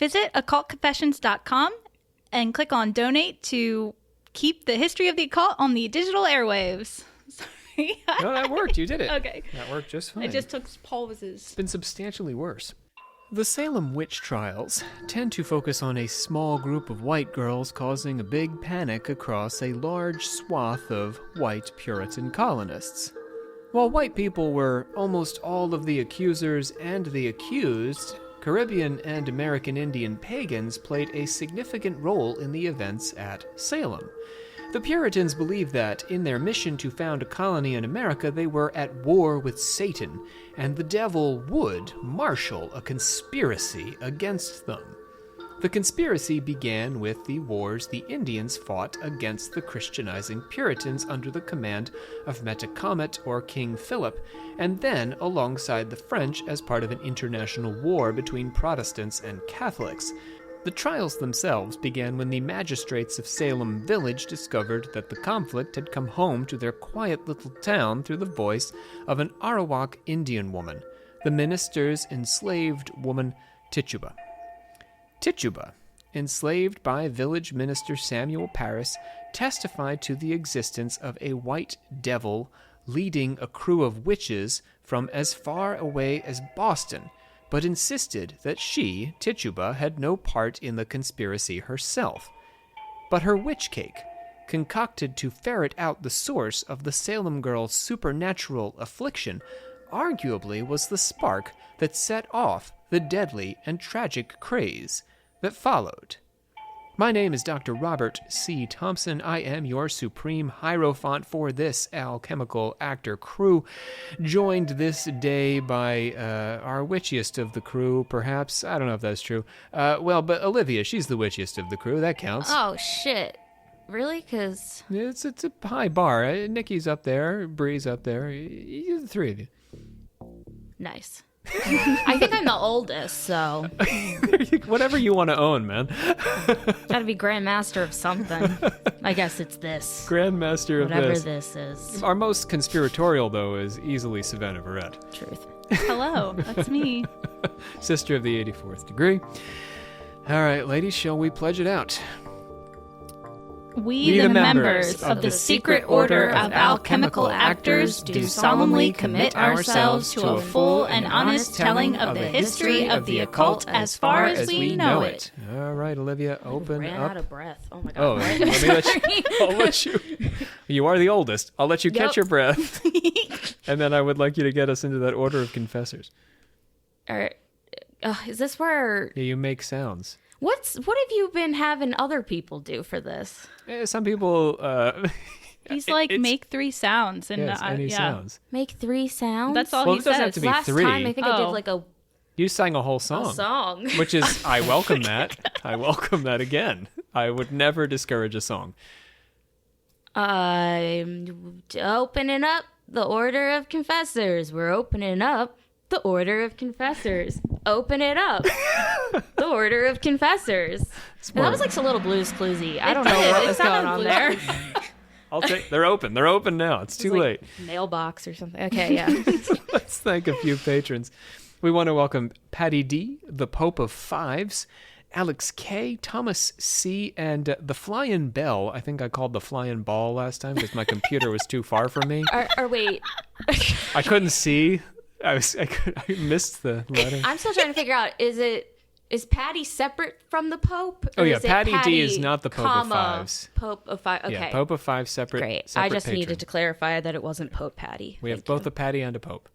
Visit occultconfessions.com and click on donate to keep the history of the occult on the digital airwaves. Sorry. No, that worked. You did it. Okay. That worked just fine. It just took pauses. It's been substantially worse. The Salem witch trials tend to focus on a small group of white girls causing a big panic across a large swath of white Puritan colonists. While white people were almost all of the accusers and the accused, Caribbean and American Indian pagans played a significant role in the events at Salem. The Puritans believed that, in their mission to found a colony in America, they were at war with Satan, and the devil would marshal a conspiracy against them. The conspiracy began with the wars the Indians fought against the Christianizing Puritans under the command of Metacomet or King Philip, and then alongside the French as part of an international war between Protestants and Catholics. The trials themselves began when the magistrates of Salem village discovered that the conflict had come home to their quiet little town through the voice of an Arawak Indian woman, the minister's enslaved woman Tituba. Tituba, enslaved by village minister Samuel Parris, testified to the existence of a white devil leading a crew of witches from as far away as Boston, but insisted that she, Tituba, had no part in the conspiracy herself. But her witch cake, concocted to ferret out the source of the Salem girl's supernatural affliction, arguably was the spark that set off the deadly and tragic craze that followed. My name is Dr. Robert C. Thompson. I am your supreme hierophant for this alchemical actor crew, joined this day by our witchiest of the crew, perhaps. I don't know if that's true. But Olivia, she's the witchiest of the crew. That counts. Oh, shit. Really? Because... It's a high bar. Nikki's up there. Bree's up there. The three of you. Nice. I think I'm the oldest, so... Whatever you want to own, man. Gotta be Grandmaster of something. I guess it's this. Grandmaster of Whatever this. this is. Our most conspiratorial, though, is easily Savannah Verrett. Truth. Hello, that's me. Sister of the 84th degree. All right, ladies, shall we pledge it out? We, the members of the Secret Order of Alchemical Actors, do solemnly commit ourselves to a full and honest telling of the history of the occult as far as we know it. All right, Olivia, open Ran up. out of breath. Oh my god. Oh, let me I'll let you. You are the oldest. I'll let you catch your breath. And then I would like you to get us into that order of confessors. All right. Is this where... Yeah, you make sounds. What have you been having other people do for this? Some people... He's like, make 3 sounds. And yes, any sounds. Make 3 sounds? That's all Well, he it doesn't says. have to be Last 3. time I think I did like a You sang a whole song. Which is, I welcome that. I welcome that again. I would never discourage a song. I'm opening up the Order of Confessors. We're opening up the Order of Confessors. Open it up. The Order of Confessors. And that was like a little Blues Cluesy. I don't know what was going on there. I'll take. They're open. They're open now. It's too late. Mailbox or something. Okay, yeah. Let's thank a few patrons. We want to welcome Patty D, the Pope of Fives, Alex K, Thomas C, and the Flying Bell. I think I called the Flying Ball last time because my computer was too far from me. Or wait. I couldn't see. I missed the letter. I'm still trying to figure out, is Patty separate from the Pope? Oh yeah, Patty D is not the Pope of Fives. Pope of Fives, okay. Yeah, Pope of Fives, separate. Great. Separate I just patron. needed to clarify that it wasn't Pope Patty. We have both a Patty and a Pope.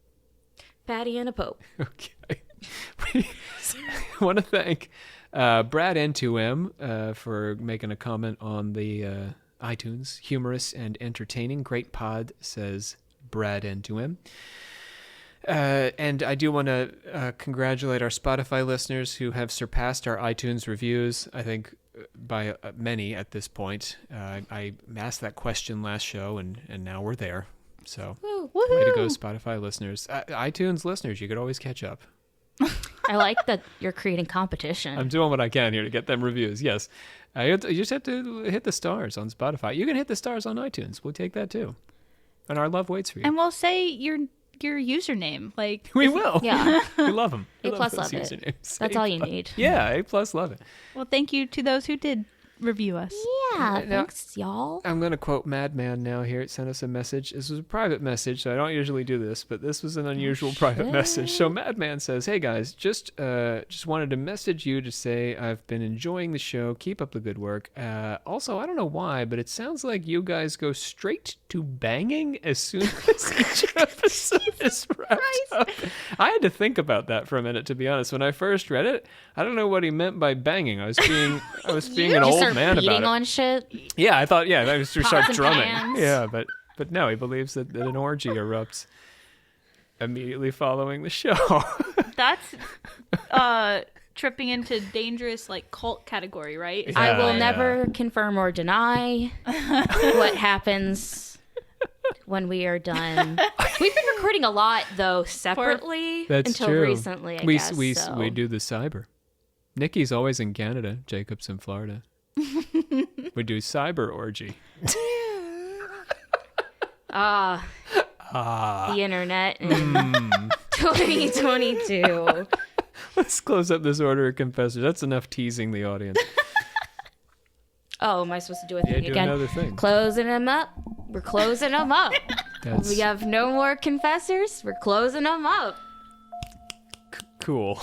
Patty and a Pope. Okay. We want to thank Brad N2M for making a comment on the iTunes. Humorous and entertaining. Great pod, says Brad N2M. And I do want to congratulate our Spotify listeners who have surpassed our iTunes reviews, I think, by many at this point. I asked that question last show, and now we're there. So, way to go, Spotify listeners. iTunes listeners, you could always catch up. I like that you're creating competition. I'm doing what I can here to get them reviews, yes. You just have to hit the stars on Spotify. You can hit the stars on iTunes. We'll take that, too. And our love waits for you. And we'll say your your username. Like We will. Yeah. We love them. A plus love it. That's all you need. Yeah, A plus love it. Well, thank you to those who did review us. Yeah, Now- thanks, y'all. I'm going to quote Madman now here. It sent us a message. This was a private message, so I don't usually do this, but this was an unusual private message. So Madman says, "Hey guys, just wanted to message you to say I've been enjoying the show. Keep up the good work. Also, I don't know why, but it sounds like you guys go straight to banging as soon as each episode is wrapped up." I had to think about that for a minute, to be honest. When I first read it, I don't know what he meant by banging. I was being an You old start man beating about it. on shit. Yeah, I thought, I was to start Pots and drumming. pans. Yeah, but no, he believes that an orgy erupts immediately following the show. That's tripping into dangerous like cult category, right? Yeah. I will never confirm or deny what happens when we are done. We've been recording a lot though separately That's until true. recently. I we guess, we so. we do the cyber. Nikki's always in Canada. Jacob's in Florida. We do cyber orgy. The internet in 2022. Let's close up this order of confessors. That's enough teasing the audience. Oh, am I supposed to do a thing do again? another thing. Closing them up. We're closing them up. That's We have no more confessors. We're closing them up. cool.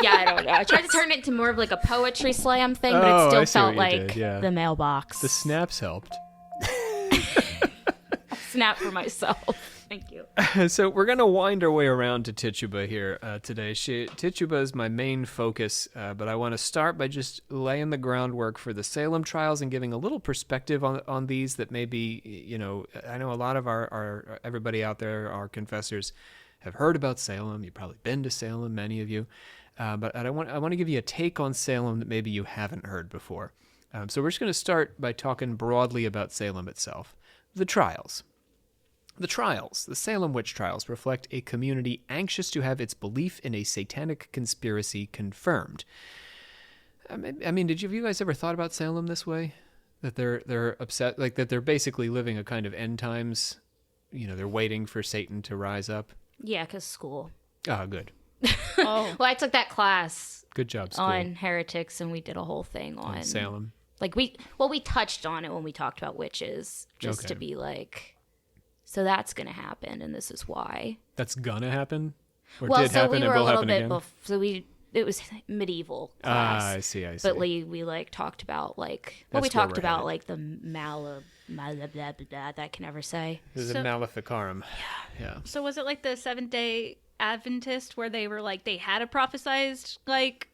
Yeah, I don't know. I tried to turn it into more of like a poetry slam thing, but Oh, it I still see what felt you like did, yeah. the mailbox. The snaps helped. Snap for myself. Thank you. So we're going to wind our way around to Tituba here today. Tituba is my main focus, but I want to start by just laying the groundwork for the Salem trials and giving a little perspective on these that maybe, I know a lot of our everybody out there, our confessors, have heard about Salem. You've probably been to Salem, many of you. But I want to give you a take on Salem that maybe you haven't heard before. So we're just going to start by talking broadly about Salem itself. The trials. The Salem witch trials, reflect a community anxious to have its belief in a satanic conspiracy confirmed. I mean, have you guys ever thought about Salem this way? That they're upset, like that they're basically living a kind of end times, they're waiting for Satan to rise up? Yeah, because school. Oh, good. Oh, Well, I took that class Good job, school. on heretics, and we did a whole thing on Salem. Like we touched on it when we talked about witches, just Okay. to be like, so that's gonna happen, and this is why. That's gonna happen? Or Well, did so happen we and were a will little happen bit again? it was medieval class. I see. But we like talked about like That's we where talked we're about headed. like the that I can never say. There's So- a Maleficarum. Yeah. so was it like the Seventh-day Adventist where they were like they had a prophesized like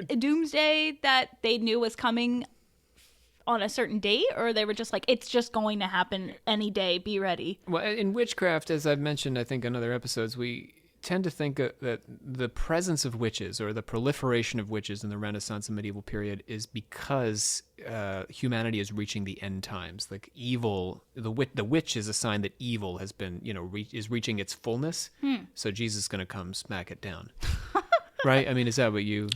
a doomsday that they knew was coming on a certain date, or they were just like it's just going to happen any day, be ready? Well, in witchcraft, as I've mentioned, I think in other episodes, we tend to think that the presence of witches or the proliferation of witches in the Renaissance and medieval period is because humanity is reaching the end times. Like evil, the witch is a sign that evil has been, is reaching its fullness. So Jesus is going to come smack it down. Right? I mean, is that what you...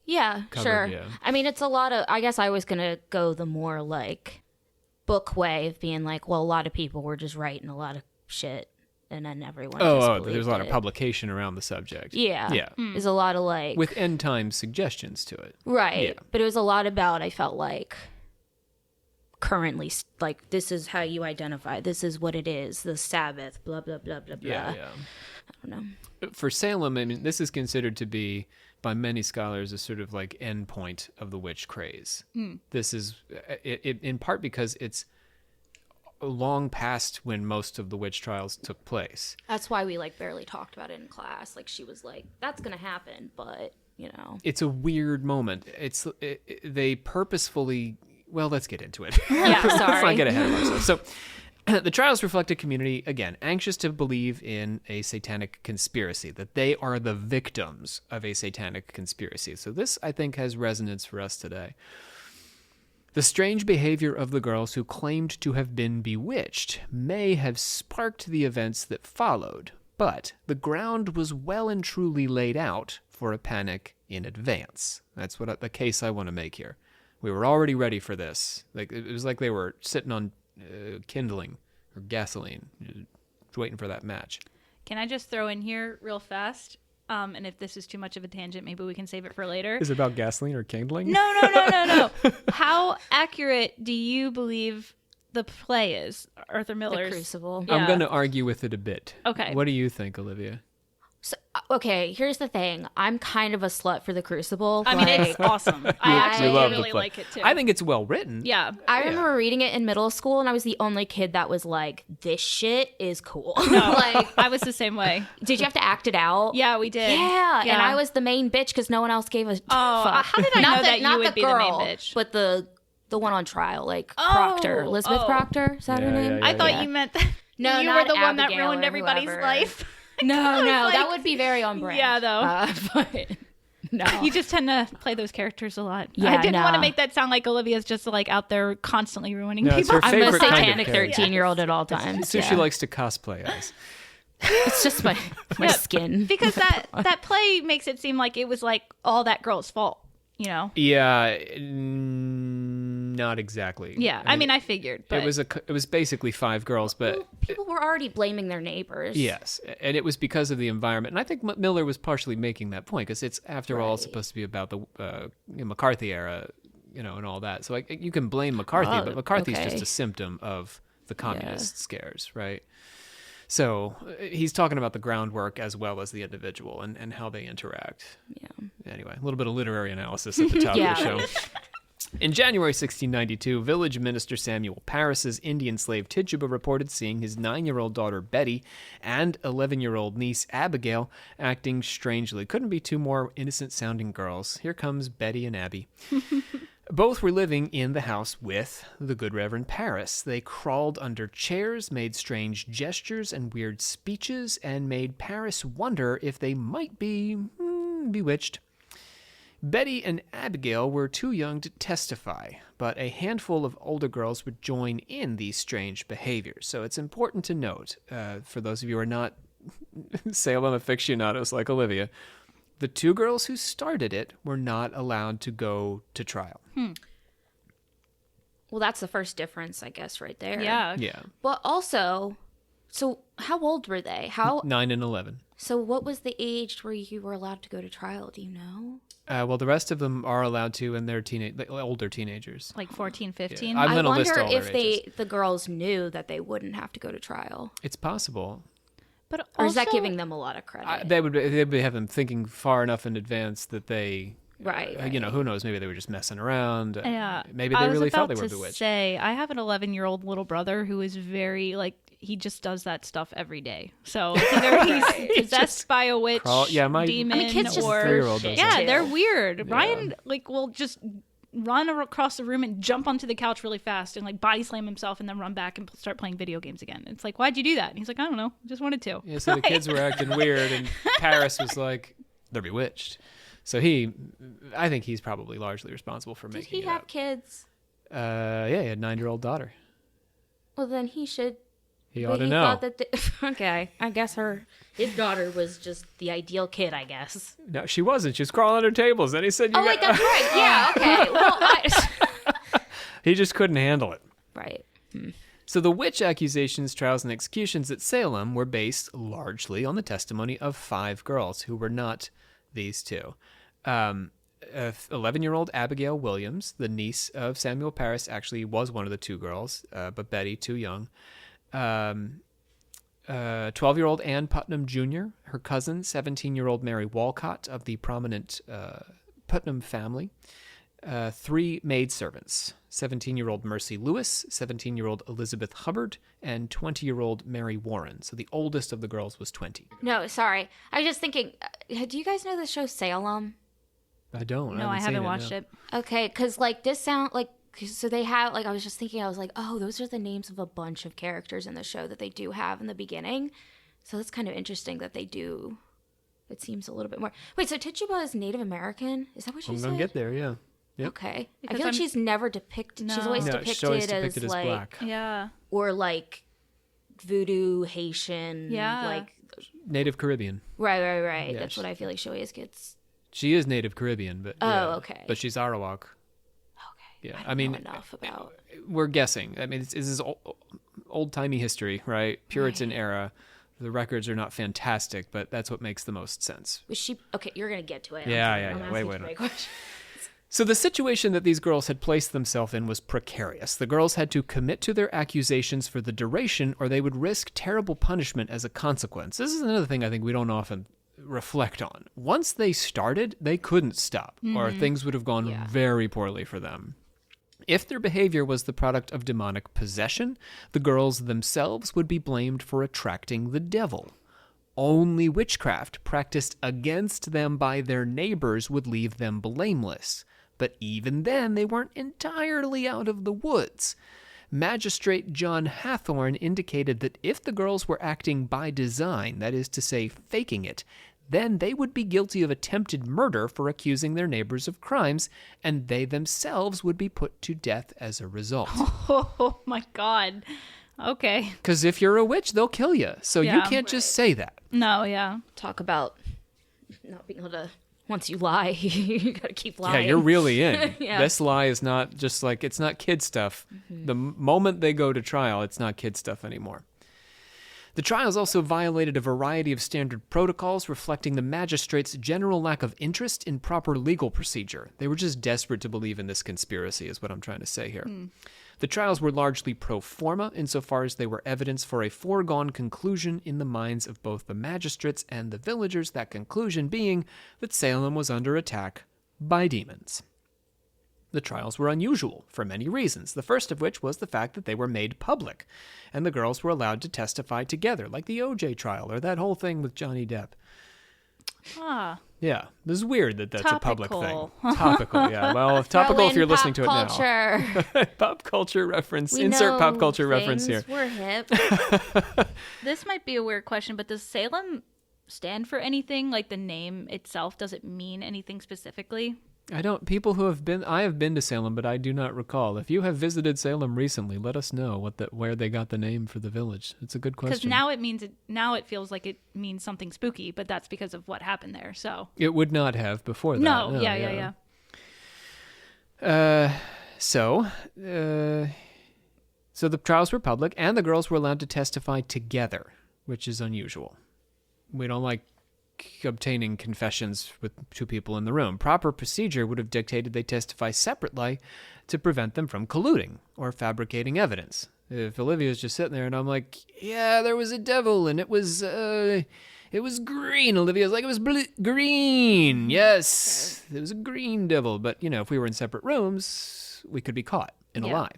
Yeah, Covered, sure. yeah. I mean, it's a lot of. I guess I was gonna go the more like book way of being like, well, a lot of people were just writing a lot of shit, and then everyone. just there's a believed lot of it. publication around the subject. Yeah, Yeah. There's a lot of like With end time suggestions to it. right, Yeah. but it was a lot about. I felt like currently, like this is how you identify. This is what it is. The Sabbath. Blah blah blah blah blah. Yeah. I don't know. For Salem, I mean, this is considered to be, by many scholars, a sort of like end point of the witch craze. This is, in part because it's long past when most of the witch trials took place. That's why we like barely talked about it in class. Like she was like, "That's gonna happen," but It's a weird moment. They purposefully... Well, let's get into it. Yeah, Let's not sorry. get ahead of ourselves. So, the trials reflect a community, again, anxious to believe in a satanic conspiracy, that they are the victims of a satanic conspiracy. So this, I think, has resonance for us today. The strange behavior of the girls who claimed to have been bewitched may have sparked the events that followed, but the ground was well and truly laid out for a panic in advance. That's what the case I want to make here. We were already ready for this. Like it was like they were sitting on kindling or gasoline, just waiting for that match. Can I just throw in here real fast? And if this is too much of a tangent, maybe we can save it for later. Is it about gasoline or kindling? No. How accurate do you believe the play is, Arthur Miller's? The Crucible. Yeah. I'm going to argue with it a bit. Okay. What do you think, Olivia? So, okay, here's the thing. I'm kind of a slut for the Crucible. I mean, it's awesome. I actually love the really play. like it too. I think it's well written. Yeah. I remember reading it in middle school, and I was the only kid that was like, this shit is cool. No, Like, I was the same way. did you have to act it out? Yeah, we did. Yeah, and I was the main bitch because no one else gave a fuck. How did I Not know the- that you not would the be the main girl, bitch? But the one on trial, like Proctor. Elizabeth Proctor? Is that her name? I thought you meant that No, you not were the one that Abigail ruined or everybody's whoever. life. No, like- that would be very on brand. Yeah, though. But no. You just tend to play those characters a lot. Yeah, I didn't want to no. make that sound like Olivia's just like out there constantly ruining No, it's people. her I'm a favorite kind of satanic character. 13-year-old at all times. It's who she likes to cosplay as. It's just my Yeah, skin. because that play makes it seem like it was like all that girl's fault, you know? Yeah, not exactly. Yeah, I mean, I figured, but It was basically 5 girls, but People were already blaming their neighbors. yes, and it was because of the environment. And I think Miller was partially making that point because it's, after all, supposed to be about the McCarthy era, and all that. So you can blame McCarthy, but McCarthy's okay. just a symptom of the communist scares, right? So he's talking about the groundwork as well as the individual and how they interact. Yeah. Anyway, a little bit of literary analysis at the top Yeah. of the show. In January 1692, village minister Samuel Parris's Indian slave Tituba reported seeing his 9-year-old daughter Betty and 11-year-old niece Abigail acting strangely. Couldn't be two more innocent-sounding girls. Here comes Betty and Abby. Both were living in the house with the good Reverend Parris. They crawled under chairs, made strange gestures and weird speeches, and made Parris wonder if they might be bewitched. Betty and Abigail were too young to testify, but a handful of older girls would join in these strange behaviors. So it's important to note, for those of you who are not Salem aficionados like Olivia, the 2 girls who started it were not allowed to go to trial. Well, that's the first difference, I guess, right there. yeah. Yeah. But also, so how old were they? 9 and 11. So what was the age where you were allowed to go to trial? Do you know? Well, the rest of them are allowed to, and they're older teenagers. Like 14, 15. I'm I going to list wonder all their if ages. the girls knew that they wouldn't have to go to trial. It's possible. But Or is that also- giving them a lot of credit? They'd have them thinking far enough in advance that they, Right. who knows? Maybe they were just messing around. Yeah. Maybe they really thought they were I was about bewitched. to say, I have an 11-year-old little brother who is very, he just does that stuff every day. So it's either he's possessed by a witch, demon, kids just or... 3-year-old does Yeah, too. they're weird. Ryan, will just run across the room and jump onto the couch really fast and, body slam himself and then run back and start playing video games again. It's like, why'd you do that? And he's like, I don't know. Just wanted to. Yeah, so the kids were acting weird, and Parris was like, they're bewitched. So I think he's probably largely responsible for Did making he it have up. kids? Yeah, he had a 9-year-old daughter. Well, then he should. He but ought to he know. thought that okay, I guess his daughter was just the ideal kid, I guess. No, she wasn't. She was crawling under tables. Then he said, Oh, wait, that's right. Yeah, okay. Well, He just couldn't handle it. right. So the witch accusations, trials, and executions at Salem were based largely on the testimony of 5 girls who were not these 2. 11-year-old Abigail Williams, the niece of Samuel Parris, actually was one of the 2 girls, but Betty, too young. 12-year-old Ann Putnam Jr., her cousin, 17-year-old Mary Walcott of the prominent Putnam family. 3 maidservants, 17-year-old Mercy Lewis, 17-year-old Elizabeth Hubbard, and 20-year-old Mary Warren. So the oldest of the girls was 20. No, sorry. I was just thinking, do you guys know the show Salem? I don't. No, I seen haven't watched it. Okay, because, this sound, so they have, I was just thinking, I was like, oh, those are the names of a bunch of characters in the show that they do have in the beginning. So that's kind of interesting that they do. It seems a little bit more. Wait, so Tituba is Native American? Is that what you I'm said? going to get there, yeah. Yep. Okay. Because I feel like I'm- she's never depicted. She's always No, depicted, she's always depicted as like, black. Yeah. or voodoo Haitian. Yeah. Native Caribbean. Right. Yeah, That's what I feel like she always gets. She is Native Caribbean, but okay. But she's Arawak. Okay. Yeah, I don't know enough about. We're guessing. I mean, this is old-timey history, right? Puritan era. The records are not fantastic, but that's what makes the most sense. Was she okay? You're gonna get to it. Yeah. Wait. So the situation that these girls had placed themselves in was precarious. The girls had to commit to their accusations for the duration, or they would risk terrible punishment as a consequence. This is another thing I think we don't often reflect on. Once they started, they couldn't stop, or things would have gone very poorly for them. If their behavior was the product of demonic possession, the girls themselves would be blamed for attracting the devil. Only witchcraft practiced against them by their neighbors would leave them blameless. But even then, they weren't entirely out of the woods. Magistrate John Hathorne indicated that if the girls were acting by design, that is to say, faking it, then they would be guilty of attempted murder for accusing their neighbors of crimes, and they themselves would be put to death as a result. Oh, my God. Okay. Because if you're a witch, they'll kill you. So you can't just say that. No, yeah. Talk about not being able to. Once you lie, you gotta keep lying. Yeah, you're really in. This lie is not just like, it's not kid stuff. The moment they go to trial, it's not kid stuff anymore. The trials also violated a variety of standard protocols, reflecting the magistrates' general lack of interest in proper legal procedure. They were just desperate to believe in this conspiracy, is what I'm trying to say here. The trials were largely pro forma, insofar as they were evidence for a foregone conclusion in the minds of both the magistrates and the villagers, that conclusion being that Salem was under attack by demons. The trials were unusual for many reasons, the first of which was the fact that they were made public, and the girls were allowed to testify together, like the O.J. trial or that whole thing with Johnny Depp. Yeah, this is weird that that's Topical. a public thing. Topical, yeah. Well, if topical if you're listening to it now. Pop culture reference. We Insert know pop culture reference here. We're hip. This might be a weird question, but does Salem stand for anything? Like the name itself, does it mean anything specifically? I have been to Salem, but I do not recall. If you have visited Salem recently, let us know where they got the name for the village. It's a good question. Because now it feels like it means something spooky, but that's because of what happened there. So it would not have before that. No, yeah. So the trials were public, and the girls were allowed to testify together, which is unusual. We don't like obtaining confessions with two people in the room. Proper procedure would have dictated they testify separately to prevent them from colluding or fabricating evidence. If Olivia's just sitting there and I'm like, yeah, there was a devil and it was green. Olivia's like, it was green. Yes, it was a green devil. But, if we were in separate rooms, we could be caught in a lie.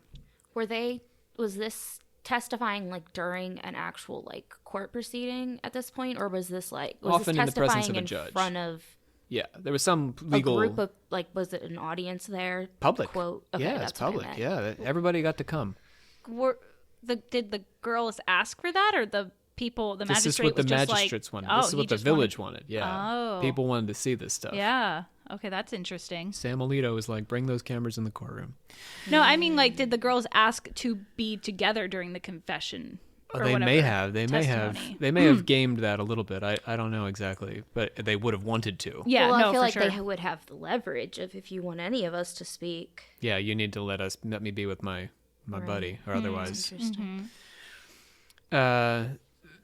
Was this testifying like during an actual like court proceeding at this point, or was this like often this in the presence of a in judge? Front of there was some legal a group of was it an audience there? Public. Quote. Okay, yeah, it's public. Yeah, everybody got to come. Did the girls ask for that, or the people? The this magistrate is what was the just magistrates like, wanted. This is what the village wanted. Yeah. Oh. People wanted to see this stuff. Yeah. Okay, that's interesting. Sam Alito was like, bring those cameras in the courtroom. No, I mean, like, did the girls ask to be together during the confession? They may have. They may have gamed that a little bit. I don't know exactly, but they would have wanted to. Yeah, well, no, I feel for like sure. they would have the leverage of if you want any of us to speak. Yeah, you need to let me be with my buddy, or otherwise. Interesting.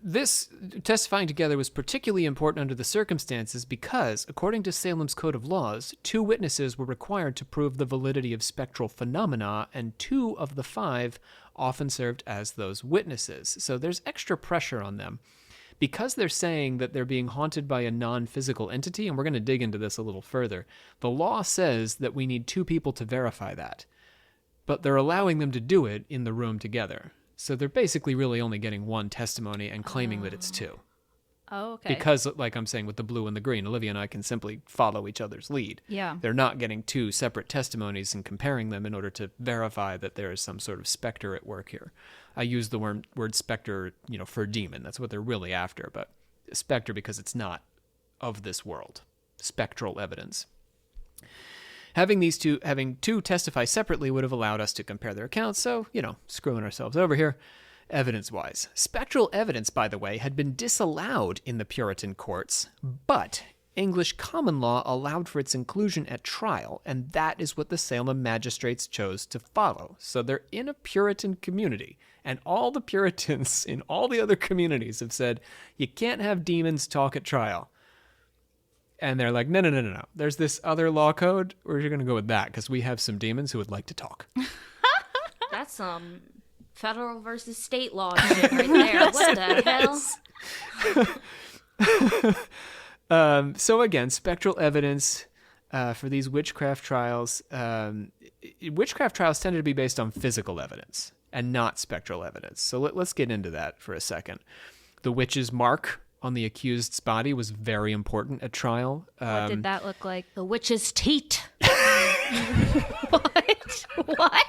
This testifying together was particularly important under the circumstances because, according to Salem's Code of Laws, 2 witnesses were required to prove the validity of spectral phenomena, and 2 of the 5 often served as those witnesses. So there's extra pressure on them. Because they're saying that they're being haunted by a non-physical entity, and we're going to dig into this a little further, the law says that we need 2 people to verify that. But they're allowing them to do it in the room together. So they're basically really only getting 1 testimony and claiming that it's 2. Oh, okay. Because, like I'm saying, with the blue and the green, Olivia and I can simply follow each other's lead. Yeah. They're not getting 2 separate testimonies and comparing them in order to verify that there is some sort of specter at work here. I use the word specter, for demon. That's what they're really after. But specter because it's not of this world. Spectral evidence. Having 2 testify separately would have allowed us to compare their accounts, so, screwing ourselves over here, evidence-wise. Spectral evidence, by the way, had been disallowed in the Puritan courts, but English common law allowed for its inclusion at trial, and that is what the Salem magistrates chose to follow. So they're in a Puritan community, and all the Puritans in all the other communities have said, you can't have demons talk at trial. And they're like, no. There's this other law code. We're going to go with that because we have some demons who would like to talk. That's some federal versus state law shit right there. What the hell? So again, spectral evidence for these witchcraft trials. Witchcraft trials tended to be based on physical evidence and not spectral evidence. So let's get into that for a second. The witch's mark on the accused's body was very important at trial. What did that look like? The witch's teat. What?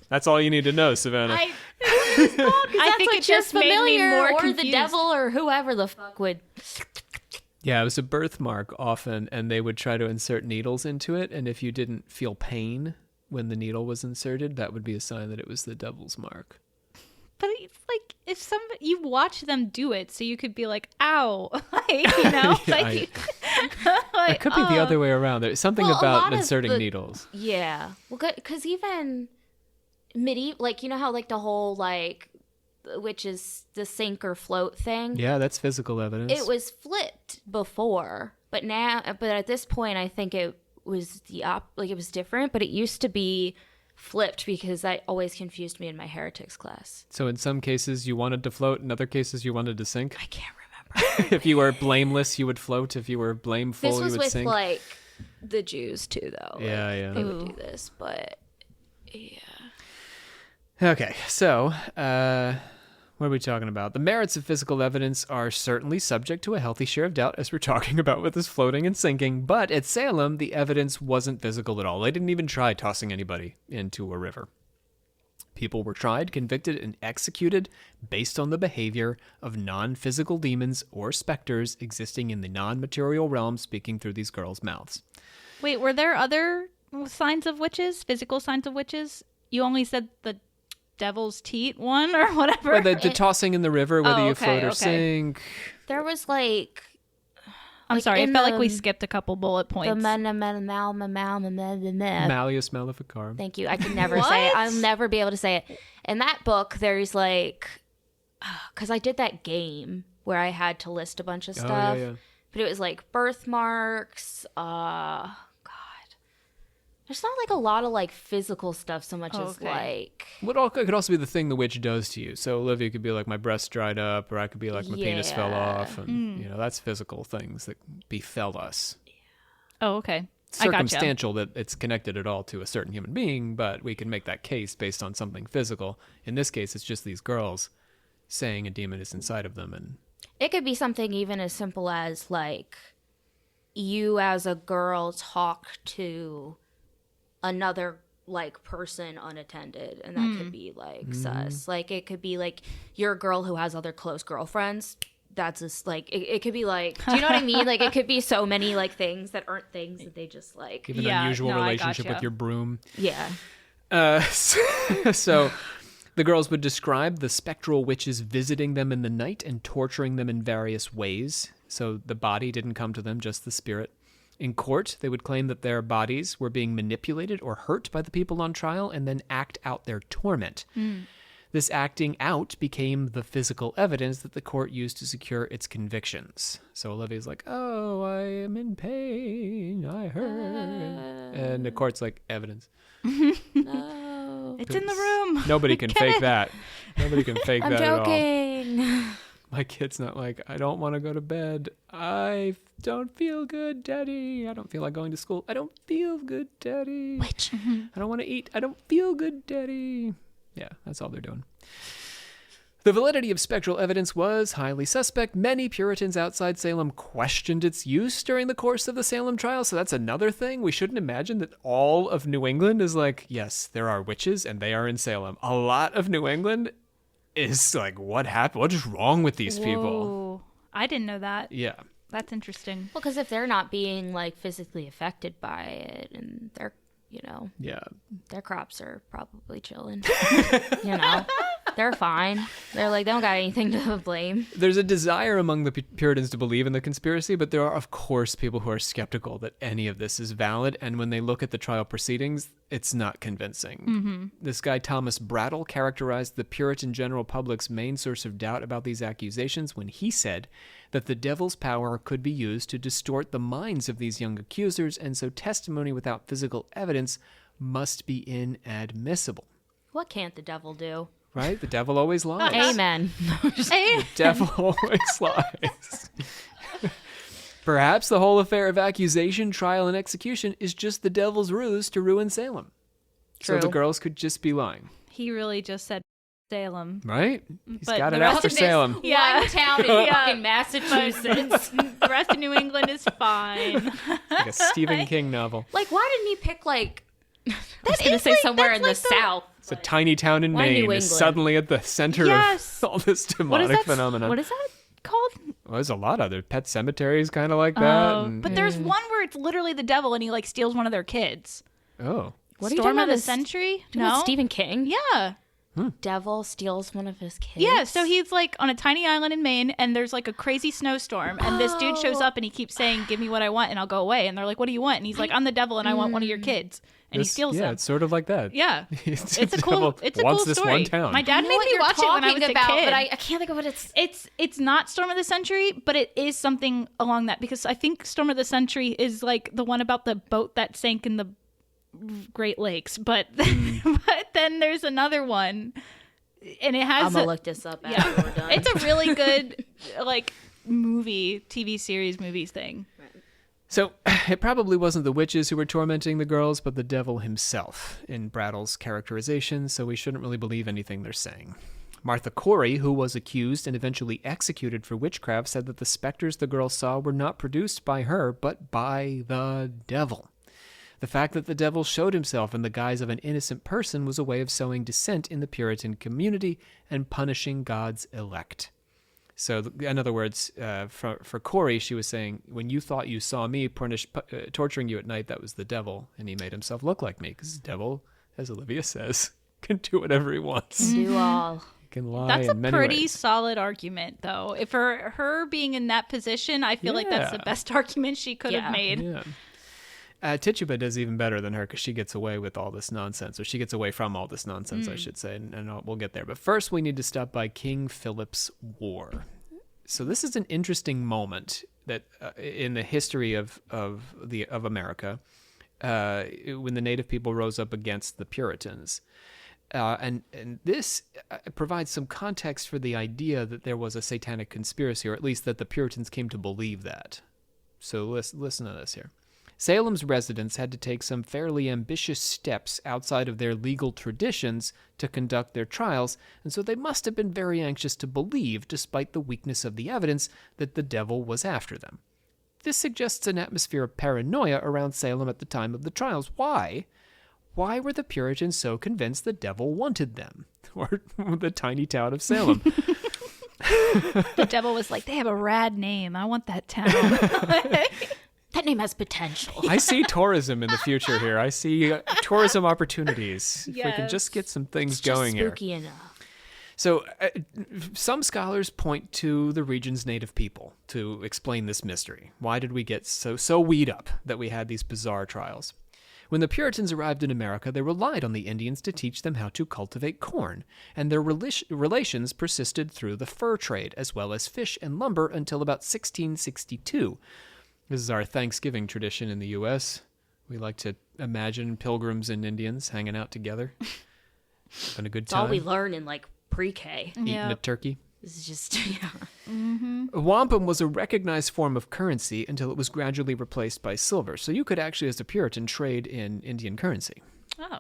That's all you need to know, Savannah. I think it just made me more or confused. the devil or whoever the fuck would. Yeah, it was a birthmark often, and they would try to insert needles into it, and if you didn't feel pain when the needle was inserted, that would be a sign that it was the devil's mark. But it's like if you watch them do it, so you could be like, "Ow!" It could be the other way around. There's something about inserting needles. Yeah, well, because even medieval, like how the whole which is the sink or float thing. Yeah, that's physical evidence. It was flipped before, but at this point, I think it was it was different. But it used to be flipped because that always confused me in my heretics class. So in some cases you wanted to float, in other cases you wanted to sink? I can't remember. If you were blameless, you would float. If you were blameful, you would sink. This was with the Jews too, though. Yeah. They would do this, but yeah. Okay, so what are we talking about? The merits of physical evidence are certainly subject to a healthy share of doubt, as we're talking about with this floating and sinking. But at Salem, the evidence wasn't physical at all. They didn't even try tossing anybody into a river. People were tried, convicted, and executed based on the behavior of non-physical demons or specters existing in the non-material realm speaking through these girls' mouths. Wait, were there other signs of witches, physical signs of witches? You only said the devil's teat one or whatever. Or the tossing in the river, whether you float or sink. There was I'm sorry, I felt like we skipped a couple bullet points. The Malleus Maleficarum. Thank you. I can never say it. I'll never be able to say it. In that book, there's because I did that game where I had to list a bunch of stuff. Yeah. But it was birthmarks, there's not a lot of physical stuff so much as it could also be the thing the witch does to you. So Olivia could be like, my breast dried up, or I could be like, my penis fell off, and that's physical things that befell us. Oh, okay. Circumstantial that it's connected at all to a certain human being, but we can make that case based on something physical. In this case, it's just these girls saying a demon is inside of them, and it could be something even as simple as you as a girl talk to another person unattended, and that could be sus. It could be you're a girl who has other close girlfriends. That's just it could be do you know what I mean? It could be so many things that aren't things that they just an unusual relationship with your broom. Yeah. So the girls would describe the spectral witches visiting them in the night and torturing them in various ways. So the body didn't come to them, just the spirit. In court, they would claim that their bodies were being manipulated or hurt by the people on trial and then act out their torment. This acting out became the physical evidence that the court used to secure its convictions. So Olivia's like, oh, I am in pain. I hurt. And the court's like, evidence. No. It's in the room. Nobody can fake that. Nobody can fake that at all. I'm joking. My kid's not like, I don't want to go to bed. I don't feel good, Daddy. I don't feel like going to school. I don't feel good, Daddy. Which? I don't want to eat. I don't feel good, Daddy. Yeah, that's all they're doing. The validity of spectral evidence was highly suspect. Many Puritans outside Salem questioned its use during the course of the Salem trial, so that's another thing. We shouldn't imagine that all of New England is yes, there are witches, and they are in Salem. A lot of New England is what happened? What is wrong with these people? I didn't know that. Yeah. That's interesting. Well, because if they're not being physically affected by it, and they're, Yeah. their crops are probably chilling. They're They're fine. They're like, they don't got anything to blame. There's a desire among the Puritans to believe in the conspiracy, but there are, of course, people who are skeptical that any of this is valid. And when they look at the trial proceedings, it's not convincing. Mm-hmm. This guy, Thomas Brattle, characterized the Puritan general public's main source of doubt about these accusations when he said that the devil's power could be used to distort the minds of these young accusers, and so testimony without physical evidence must be inadmissible. What can't the devil do? Right? The devil always lies. Amen. The devil always lies. Perhaps the whole affair of accusation, trial, and execution is just the devil's ruse to ruin Salem. True. So the girls could just be lying. He really just said Salem. Right? He's But got the it rest out for of this- Salem. Yeah. One town in fucking Massachusetts. The rest of New England is fine. Like a Stephen King novel. Like, why didn't he pick, like... I was going to say somewhere in the South. It's a tiny town in Why New Maine England? is suddenly at the center Yes. of all this demonic phenomenon. What is that called? Well, there's a lot of other pet cemeteries kind of like that. and- But there's one where it's literally the devil and he like steals one of their kids. Oh. What are you Storm talking of about? the This- Century? No. No. Stephen King? Yeah. Devil steals one of his kids? Yeah, so he's like on a tiny island in Maine and there's like a crazy snowstorm and this dude shows up and he keeps saying, "Give me what I want and I'll go away." And they're like, "What do you want?" And he's like, "I'm the devil and I want one of your kids." And he steals Yeah, them. it's sort of like that. Yeah. It's It's a the cool devil it's a wants cool this story. one town. My dad I know made what me you're watch it when I was talking a about, kid. but I can't think of what it's... It's not Storm of the Century, but it is something along that because I think Storm of the Century is like the one about the boat that sank in the Great Lakes, but but then there's another one, and it has I'm going to look this up after yeah, we're done. it's a really good like TV series movies thing. So it probably wasn't the witches who were tormenting the girls, but the devil himself in Brattle's characterization, so we shouldn't really believe anything they're saying. Martha Corey, who was accused and eventually executed for witchcraft, said that the specters the girls saw were not produced by her, but by the devil. The fact that the devil showed himself in the guise of an innocent person was a way of sowing dissent in the Puritan community and punishing God's elect. So, in other words, for Corey, she was saying, when you thought you saw me torturing you at night, that was the devil, and he made himself look like me, because the devil, as Olivia says, can do whatever he wants. Do all. He can lie That's a in many pretty ways. solid argument, though. If for her being in that position, I feel like that's the Yeah. best argument she could Yeah. have made. Yeah. Tituba does even better than her because she gets away with all this nonsense, or she gets away from all this nonsense, I should say, and we'll get there. But first, we need to stop by King Philip's War. So this is an interesting moment that in the history of America, when the native people rose up against the Puritans. And this provides some context for the idea that there was a satanic conspiracy, or at least that the Puritans came to believe that. So listen to this here. Salem's residents had to take some fairly ambitious steps outside of their legal traditions to conduct their trials, and so they must have been very anxious to believe, despite the weakness of the evidence, that the devil was after them. This suggests an atmosphere of paranoia around Salem at the time of the trials. Why? Why were the Puritans so convinced the devil wanted them? Or the tiny town of Salem? The devil was like, "They have a rad name. I want that town." That name has potential. I see tourism in the future here. I see tourism opportunities. If we can Yes. just get some things It's just going here. spooky enough. So some scholars point to the region's native people to explain this mystery. Why did we get so weed up that we had these bizarre trials? When the Puritans arrived in America, they relied on the Indians to teach them how to cultivate corn, and their relations persisted through the fur trade, as well as fish and lumber, until about 1662. This is our Thanksgiving tradition in the U.S. We like to imagine pilgrims and Indians hanging out together, having a good It's all time, we learn in, like, pre-K. eating Yeah. a turkey. This is just, yeah. Wampum was a recognized form of currency until it was gradually replaced by silver, so you could actually, as a Puritan, trade in Indian currency. Oh.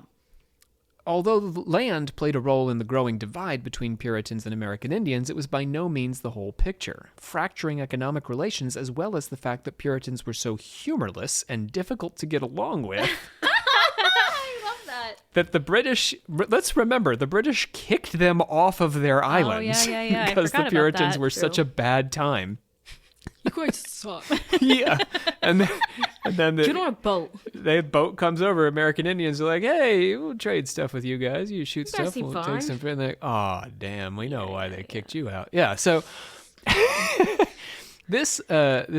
Although the land played a role in the growing divide between Puritans and American Indians, it was by no means the whole picture, fracturing economic relations as well as the fact that Puritans were so humorless and difficult to get along with I love that. that the British, let's remember, the British kicked them off of their islands yeah. I because the forgot about Puritans that. were True. such a bad time. You guys suck. Yeah. And And then Get on a boat. the boat comes over. American Indians are like, "Hey, we'll trade stuff with you guys. You shoot guys stuff, seem we'll fine." take some." And they're like, "Oh, damn, we know why they kicked you out." Yeah, so this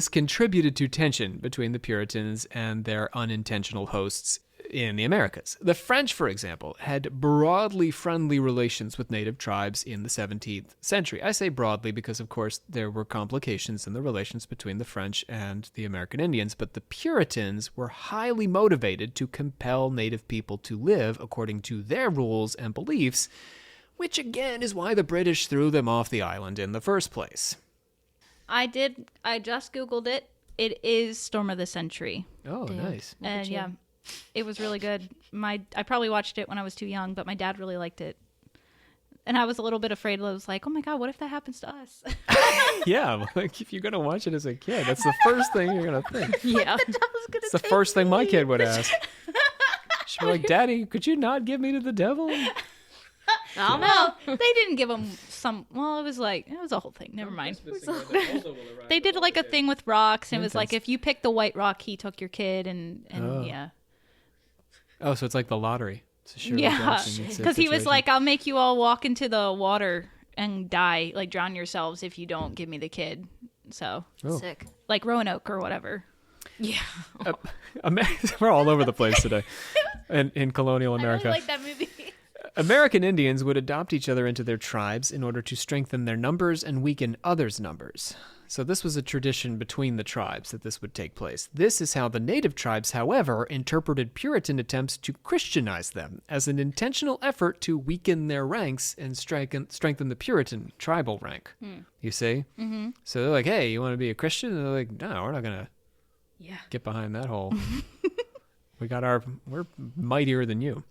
contributed to tension between the Puritans and their unintentional hosts in the Americas. The French, for example, had broadly friendly relations with native tribes in the 17th century. I say broadly because, of course, there were complications in the relations between the French and the American Indians, but the Puritans were highly motivated to compel native people to live according to their rules and beliefs, which again is why the British threw them off the island in the first place. I just Googled it. It is Storm of the Century. Oh, Damn. nice. And yeah, it was really good. I probably watched it when I was too young, but my dad really liked it. And I was a little bit afraid. I was like, oh my God, what if that happens to us? Yeah, like if you're going to watch it as a kid, that's the first thing you're going to think. Yeah. It's the first thing my kid would ask. She'd be like, Daddy, could you not give me to the devil? I don't know. Well, they didn't give him some. Well, it was a whole thing. Never mind. They did like a thing with rocks, and it was like if you picked the white rock, he took your kid, and yeah. Oh, so it's like the lottery. It's a Shirley Yeah, Jackson because he was situation. like, I'll make you all walk into the water and die, like drown yourselves if you don't give me the kid. So, Oh. Sick. like Roanoke or whatever. Yeah. We're all over the place today in colonial America. I really like that movie. American Indians would adopt each other into their tribes in order to strengthen their numbers and weaken others' numbers. So this was a tradition between the tribes that this would take place. This is how the native tribes, however, interpreted Puritan attempts to Christianize them as an intentional effort to weaken their ranks and strengthen the Puritan tribal rank. You see? Mm-hmm. So they're like, hey, you want to be a Christian? And they're like, no, we're not going to get behind that hole. We're mightier than you.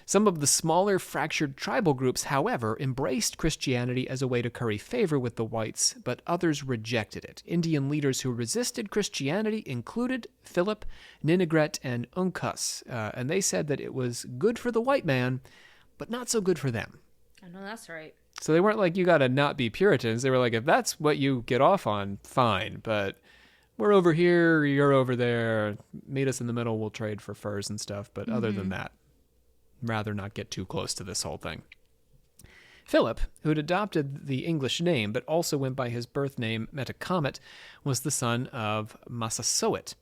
Some of the smaller, fractured tribal groups, however, embraced Christianity as a way to curry favor with the whites, but others rejected it. Indian leaders who resisted Christianity included Philip, Ninigret, and Uncas, and they said that it was good for the white man, but not so good for them. I know that's right. So they weren't like, you gotta not be Puritans. They were like, if that's what you get off on, fine, but we're over here, you're over there, meet us in the middle, we'll trade for furs and stuff, but other than that, rather not get too close to this whole thing. Philip, who had adopted the English name but also went by his birth name Metacomet, was the son of Massasoit.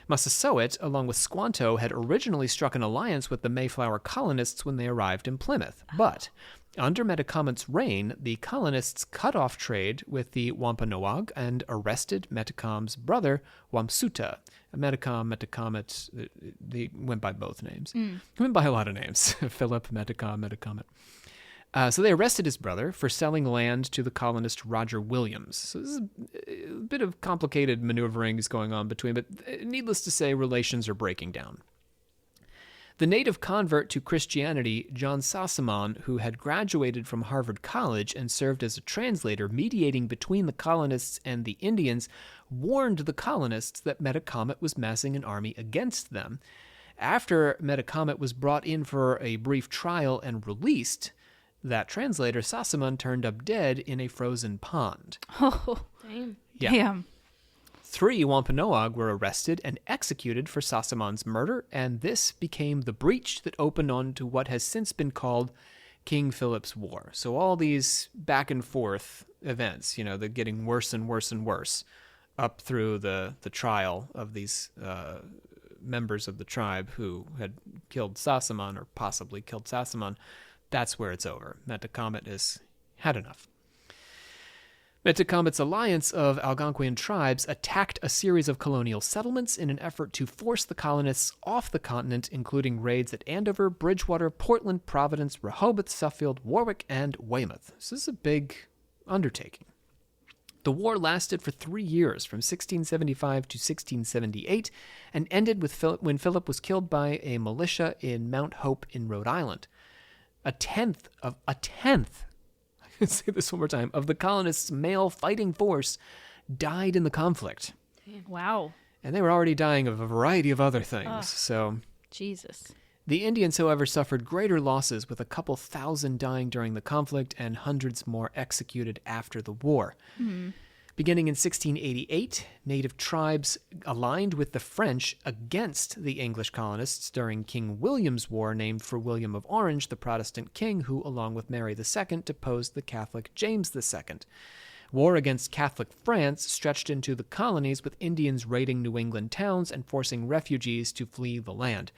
Massasoit, along with Squanto, had originally struck an alliance with the Mayflower colonists when they arrived in Plymouth. But under Metacomet's reign, the colonists cut off trade with the Wampanoag and arrested Metacom's brother, Wamsuta. Metacomet, they went by both names. They went by a lot of names. Philip, Metacomet. So they arrested his brother for selling land to the colonist Roger Williams. So this is a bit of complicated maneuverings going on between, but needless to say, relations are breaking down. The native convert to Christianity, John Sassamon, who had graduated from Harvard College and served as a translator mediating between the colonists and the Indians, warned the colonists that Metacomet was massing an army against them. After Metacomet was brought in for a brief trial and released, that translator, Sassamon, turned up dead in a frozen pond. Oh, Damn. Yeah. damn. 3 Wampanoag were arrested and executed for Sassamon's murder, and this became the breach that opened on to what has since been called King Philip's War. So all these back and forth events, they're getting worse and worse and worse up through the trial of these members of the tribe who had killed Sassamon or possibly killed Sassamon. That's where it's over. Metacomet has had enough. Metacomet's alliance of Algonquian tribes attacked a series of colonial settlements in an effort to force the colonists off the continent, including raids at Andover, Bridgewater, Portland, Providence, Rehoboth, Suffield, Warwick, and Weymouth. So this is a big undertaking. The war lasted for 3 years, from 1675 to 1678, and ended with when Philip was killed by a militia in Mount Hope in Rhode Island. A tenth, I can say this one more time, of the colonists' male fighting force died in the conflict. Wow. And they were already dying of a variety of other things. So Jesus. the Indians, however, suffered greater losses, with a couple thousand dying during the conflict and hundreds more executed after the war. Beginning in 1688, native tribes aligned with the French against the English colonists during King William's War, named for William of Orange, the Protestant king who, along with Mary II, deposed the Catholic James II. War against Catholic France stretched into the colonies, with Indians raiding New England towns and forcing refugees to flee the land.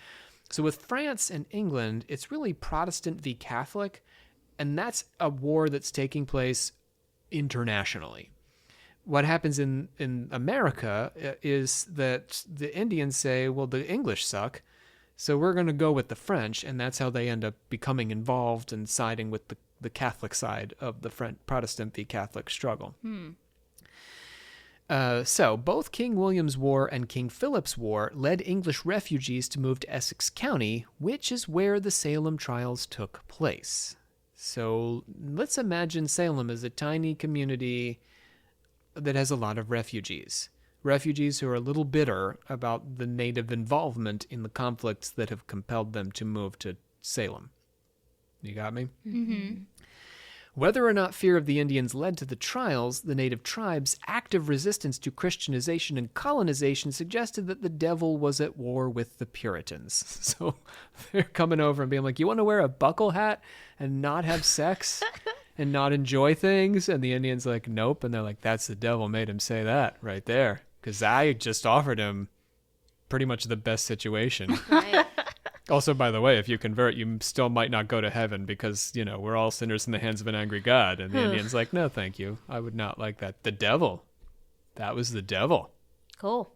So with France and England, it's really Protestant v. Catholic, and that's a war that's taking place internationally. What happens in America is that the Indians say, well, the English suck, so we're going to go with the French, and that's how they end up becoming involved and siding with the Catholic side of the Protestant v. Catholic struggle. So both King William's War and King Philip's War led English refugees to move to Essex County, which is where the Salem trials took place. So let's imagine Salem as a tiny community that has a lot of refugees. Refugees who are a little bitter about the native involvement in the conflicts that have compelled them to move to Salem. You got me? Mm-hmm. Whether or not fear of the Indians led to the trials, the native tribes' active resistance to Christianization and colonization suggested that the devil was at war with the Puritans. So they're coming over and being like, you want to wear a buckle hat and not have sex and not enjoy things? And the Indians are like, nope. And they're like, that's the devil made him say that right there. Because I just offered him pretty much the best situation. Right. Also, by the way, if you convert, you still might not go to heaven because, we're all sinners in the hands of an angry God. And the Indian's like, no, thank you. I would not like that. The devil. That was the devil. Cool.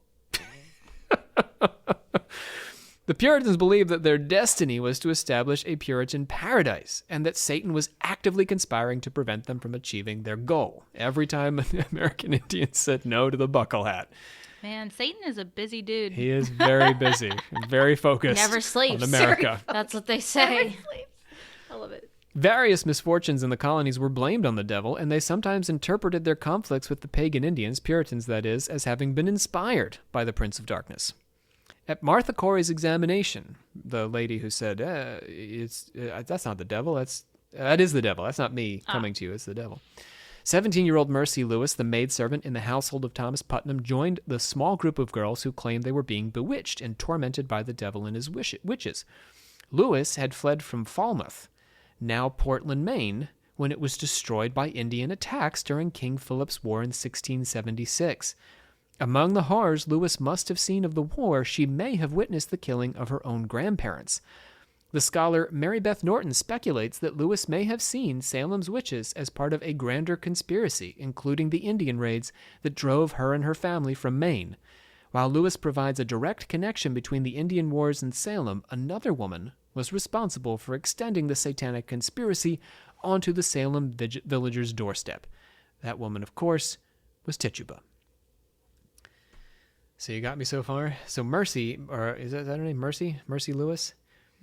The Puritans believed that their destiny was to establish a Puritan paradise and that Satan was actively conspiring to prevent them from achieving their goal. Every time an American Indian said no to the buckle hat. Man, Satan is a busy dude. He is very busy and very focused Never sleeps. on America. That's what they say. I love it. Various misfortunes in the colonies were blamed on the devil, and they sometimes interpreted their conflicts with the pagan Indians, Puritans that is, as having been inspired by the Prince of Darkness. At Martha Corey's examination, the lady who said, that's not the devil, that is the devil, that's not me coming to you, it's the devil. 17-year-old Mercy Lewis, the maidservant in the household of Thomas Putnam, joined the small group of girls who claimed they were being bewitched and tormented by the devil and his witches. Lewis had fled from Falmouth, now Portland, Maine, when it was destroyed by Indian attacks during King Philip's War in 1676. Among the horrors Lewis must have seen of the war, she may have witnessed the killing of her own grandparents. The scholar Mary Beth Norton speculates that Lewis may have seen Salem's witches as part of a grander conspiracy, including the Indian raids that drove her and her family from Maine. While Lewis provides a direct connection between the Indian Wars and Salem, another woman was responsible for extending the satanic conspiracy onto the Salem villagers' doorstep. That woman, of course, was Tituba. So you got me so far? So Mercy, or is that her name? Mercy Lewis?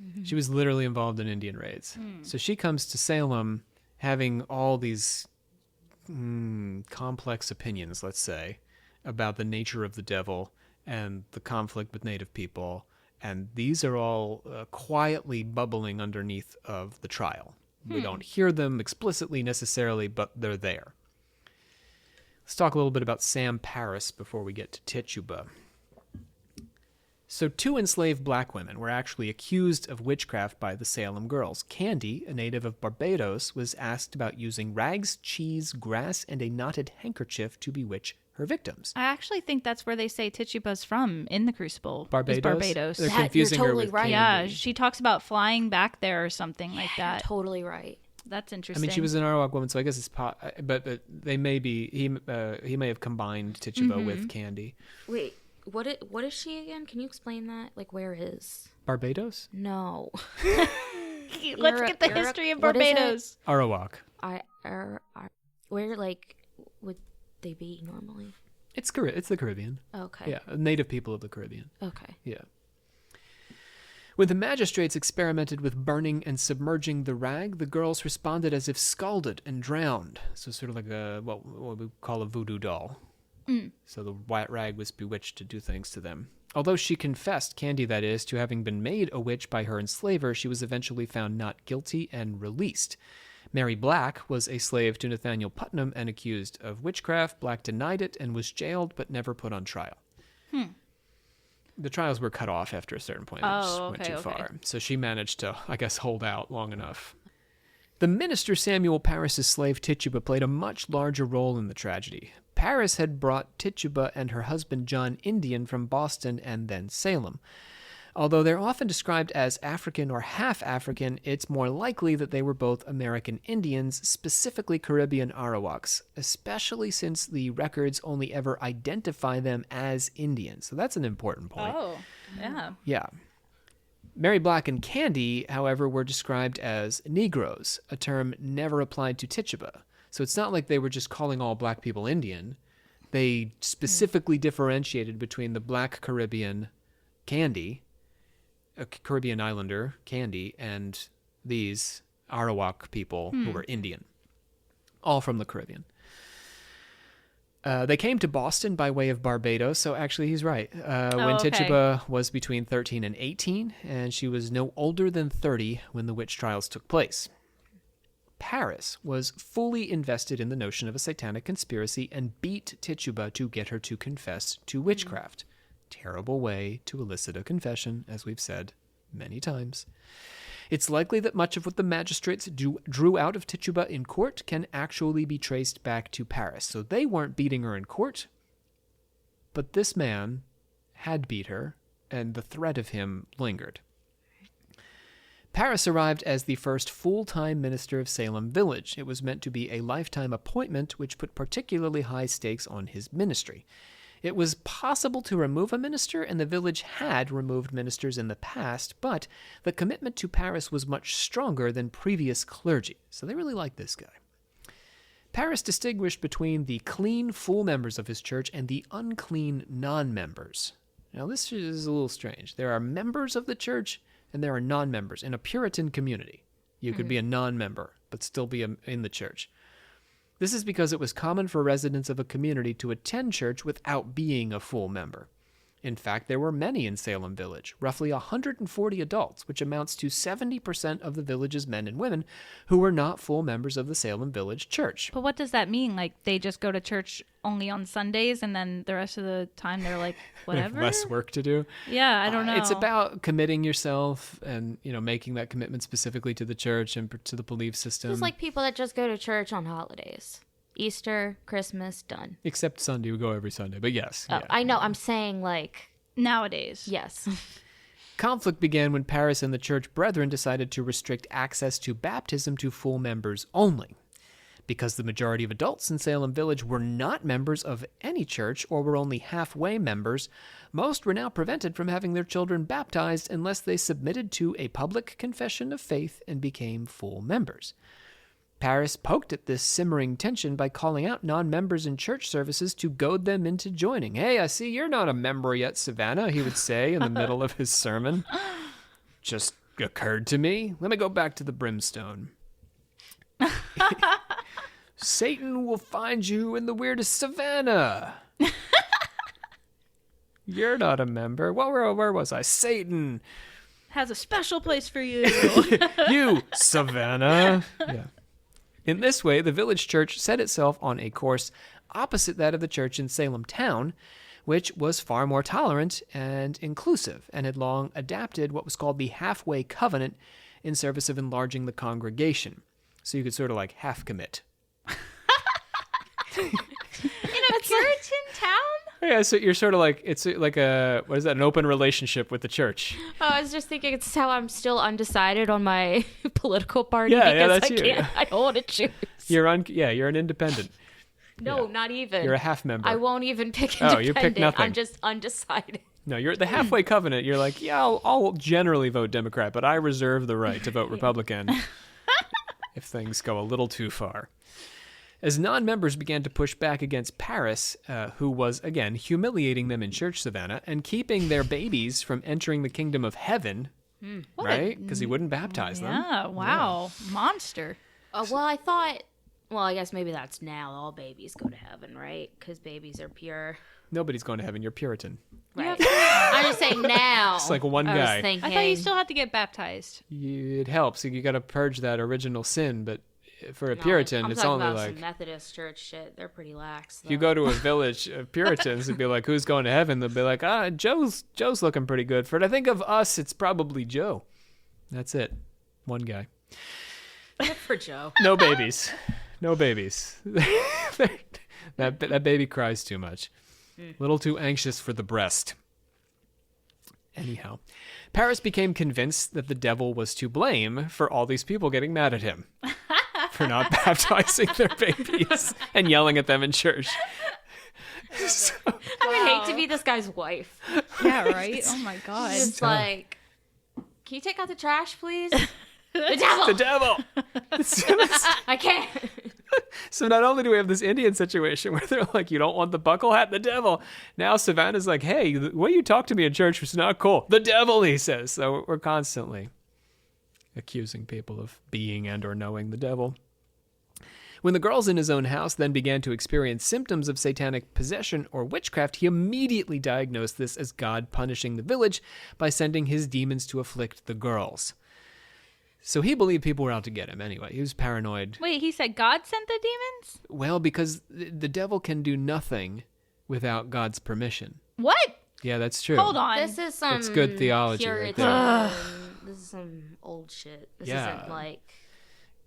Mm-hmm. She was literally involved in Indian raids. So she comes to Salem having all these complex opinions, let's say, about the nature of the devil and the conflict with native people. And these are all quietly bubbling underneath of the trial. We don't hear them explicitly necessarily, but they're there. Let's talk a little bit about Sam Parris before we get to Tituba. So 2 enslaved black women were actually accused of witchcraft by the Salem girls. Candy, a native of Barbados, was asked about using rags, cheese, grass, and a knotted handkerchief to bewitch her victims. I actually think that's where they say Tituba's from in the Crucible. Barbados? Barbados. They're confusing you're her totally with right. Candy. Yeah, she talks about flying back there or something like that. Totally right. That's I interesting. mean, she was an Arawak woman, so I guess it's but they may be he may have combined Tituba with Candy. Wait, what is she again? Can you explain that? Like, where is? Barbados? No. Let's get the history of what is it? Barbados. Arawak. Where would they be normally? It's the Caribbean. Okay. Yeah, native people of the Caribbean. Okay. Yeah. When the magistrates experimented with burning and submerging the rag, the girls responded as if scalded and drowned. So sort of like what we call a voodoo doll. So the white rag was bewitched to do things to them. Although she confessed, Candy that is, to having been made a witch by her enslaver, she was eventually found not guilty and released. Mary Black was a slave to Nathaniel Putnam and accused of witchcraft. Black denied it and was jailed but never put on trial. The trials were cut off after a certain point. It just went too far. So she managed to, I guess, hold out long enough. The minister Samuel Parris's slave Tituba played a much larger role in the tragedy. Parris had brought Tituba and her husband John Indian from Boston and then Salem. Although they're often described as African or half African, it's more likely that they were both American Indians, specifically Caribbean Arawaks, especially since the records only ever identify them as Indians. So that's an important point. Oh, yeah. Yeah. Mary Black and Candy, however, were described as Negroes, a term never applied to Tituba. So it's not like they were just calling all black people Indian. They specifically differentiated between the black Caribbean Candy, a Caribbean islander, Candy, and these Arawak people who were Indian, all from the Caribbean. They came to Boston by way of Barbados, so actually he's right. When Tituba was between 13 and 18, and she was no older than 30 when the witch trials took place. Parris was fully invested in the notion of a satanic conspiracy and beat Tituba to get her to confess to witchcraft. Terrible way to elicit a confession, as we've said many times. It's likely that much of what the magistrates drew out of Tituba in court can actually be traced back to Parris. So they weren't beating her in court, but this man had beat her, and the threat of him lingered. Parris arrived as the first full-time minister of Salem Village. It was meant to be a lifetime appointment, which put particularly high stakes on his ministry. It was possible to remove a minister, and the village had removed ministers in the past, but the commitment to Parris was much stronger than previous clergy, so they really liked this guy. Parris distinguished between the clean, full members of his church and the unclean non-members. Now, this is a little strange. There are members of the church, and there are non-members. In a Puritan community, you could be a non-member, but still be in the church. This is because it was common for residents of a community to attend church without being a full member. In fact, there were many in Salem Village, roughly 140 adults, which amounts to 70% of the village's men and women who were not full members of the Salem Village Church. But what does that mean? Like, they just go to church only on Sundays, and then the rest of the time they're like, whatever? Less work to do. Yeah, I don't know. It's about committing yourself and, making that commitment specifically to the church and to the belief system. It's like people that just go to church on holidays. Easter, Christmas, done. Except Sunday, we go every Sunday, but yes. Oh, yeah. I know, I'm saying like... Nowadays. Yes. Conflict began when Parris and the church brethren decided to restrict access to baptism to full members only. Because the majority of adults in Salem Village were not members of any church or were only halfway members, most were now prevented from having their children baptized unless they submitted to a public confession of faith and became full members. Parris poked at this simmering tension by calling out non-members in church services to goad them into joining. "Hey, I see you're not a member yet, Savannah," he would say in the middle of his sermon. "Just occurred to me. Let me go back to the brimstone. Satan will find you in the weirdest Savannah. You're not a member. Where was I? Satan has a special place for you." You, Savannah. Yeah. In this way, the village church set itself on a course opposite that of the church in Salem town, which was far more tolerant and inclusive, and had long adapted what was called the halfway covenant in service of enlarging the congregation. So you could sort of like half commit. In a Puritan town? Yeah, so you're sort of like, it's like an open relationship with the church. Oh, I was just thinking it's how I'm still undecided on my political party because that's you. I don't want to choose. You're an independent. No, not even. You're a half member. I won't even pick independent. Oh, you pick nothing. I'm just undecided. No, you're the halfway covenant. You're like, yeah, I'll generally vote Democrat, but I reserve the right to vote Republican if things go a little too far. As non-members began to push back against Parris, who was, again, humiliating them in church, Savannah, and keeping their babies from entering the kingdom of heaven, right? Because he wouldn't baptize them. Yeah, wow. Yeah. Monster. I guess maybe that's now. All babies go to heaven, right? Because babies are pure. Nobody's going to heaven. You're Puritan. Right. I'm just saying now. It's like one guy. I thought you still had to get baptized. It helps. You got to purge that original sin, but for a Puritan, I'm it's talking only about like some Methodist church shit. They're pretty lax. if you go to a village of Puritans and be like, "Who's going to heaven?" They'll be like, Joe's looking pretty good for it. I think of us, it's probably Joe. That's it. One guy. Good for Joe. No babies. No babies. that baby cries too much. A little too anxious for the breast. Anyhow, Parris became convinced that the devil was to blame for all these people getting mad at him for not baptizing their babies and yelling at them in church. So, I would hate to be this guy's wife. Yeah, right? Oh my god. Just like, can you take out the trash, please? The devil! the devil! I can't. So not only do we have this Indian situation where they're like, you don't want the buckle hat, the devil. Now Savannah's like, hey, the way you talk to me in church was not cool. The devil, he says. So we're constantly accusing people of being and or knowing the devil. When the girls in his own house then began to experience symptoms of satanic possession or witchcraft, he immediately diagnosed this as God punishing the village by sending his demons to afflict the girls. So he believed people were out to get him anyway. He was paranoid. Wait, he said God sent the demons? Well, because the devil can do nothing without God's permission. What? Yeah, that's true. Hold on. This is some That's good theology right Puritan. there. This is some old shit. This Yeah. isn't like...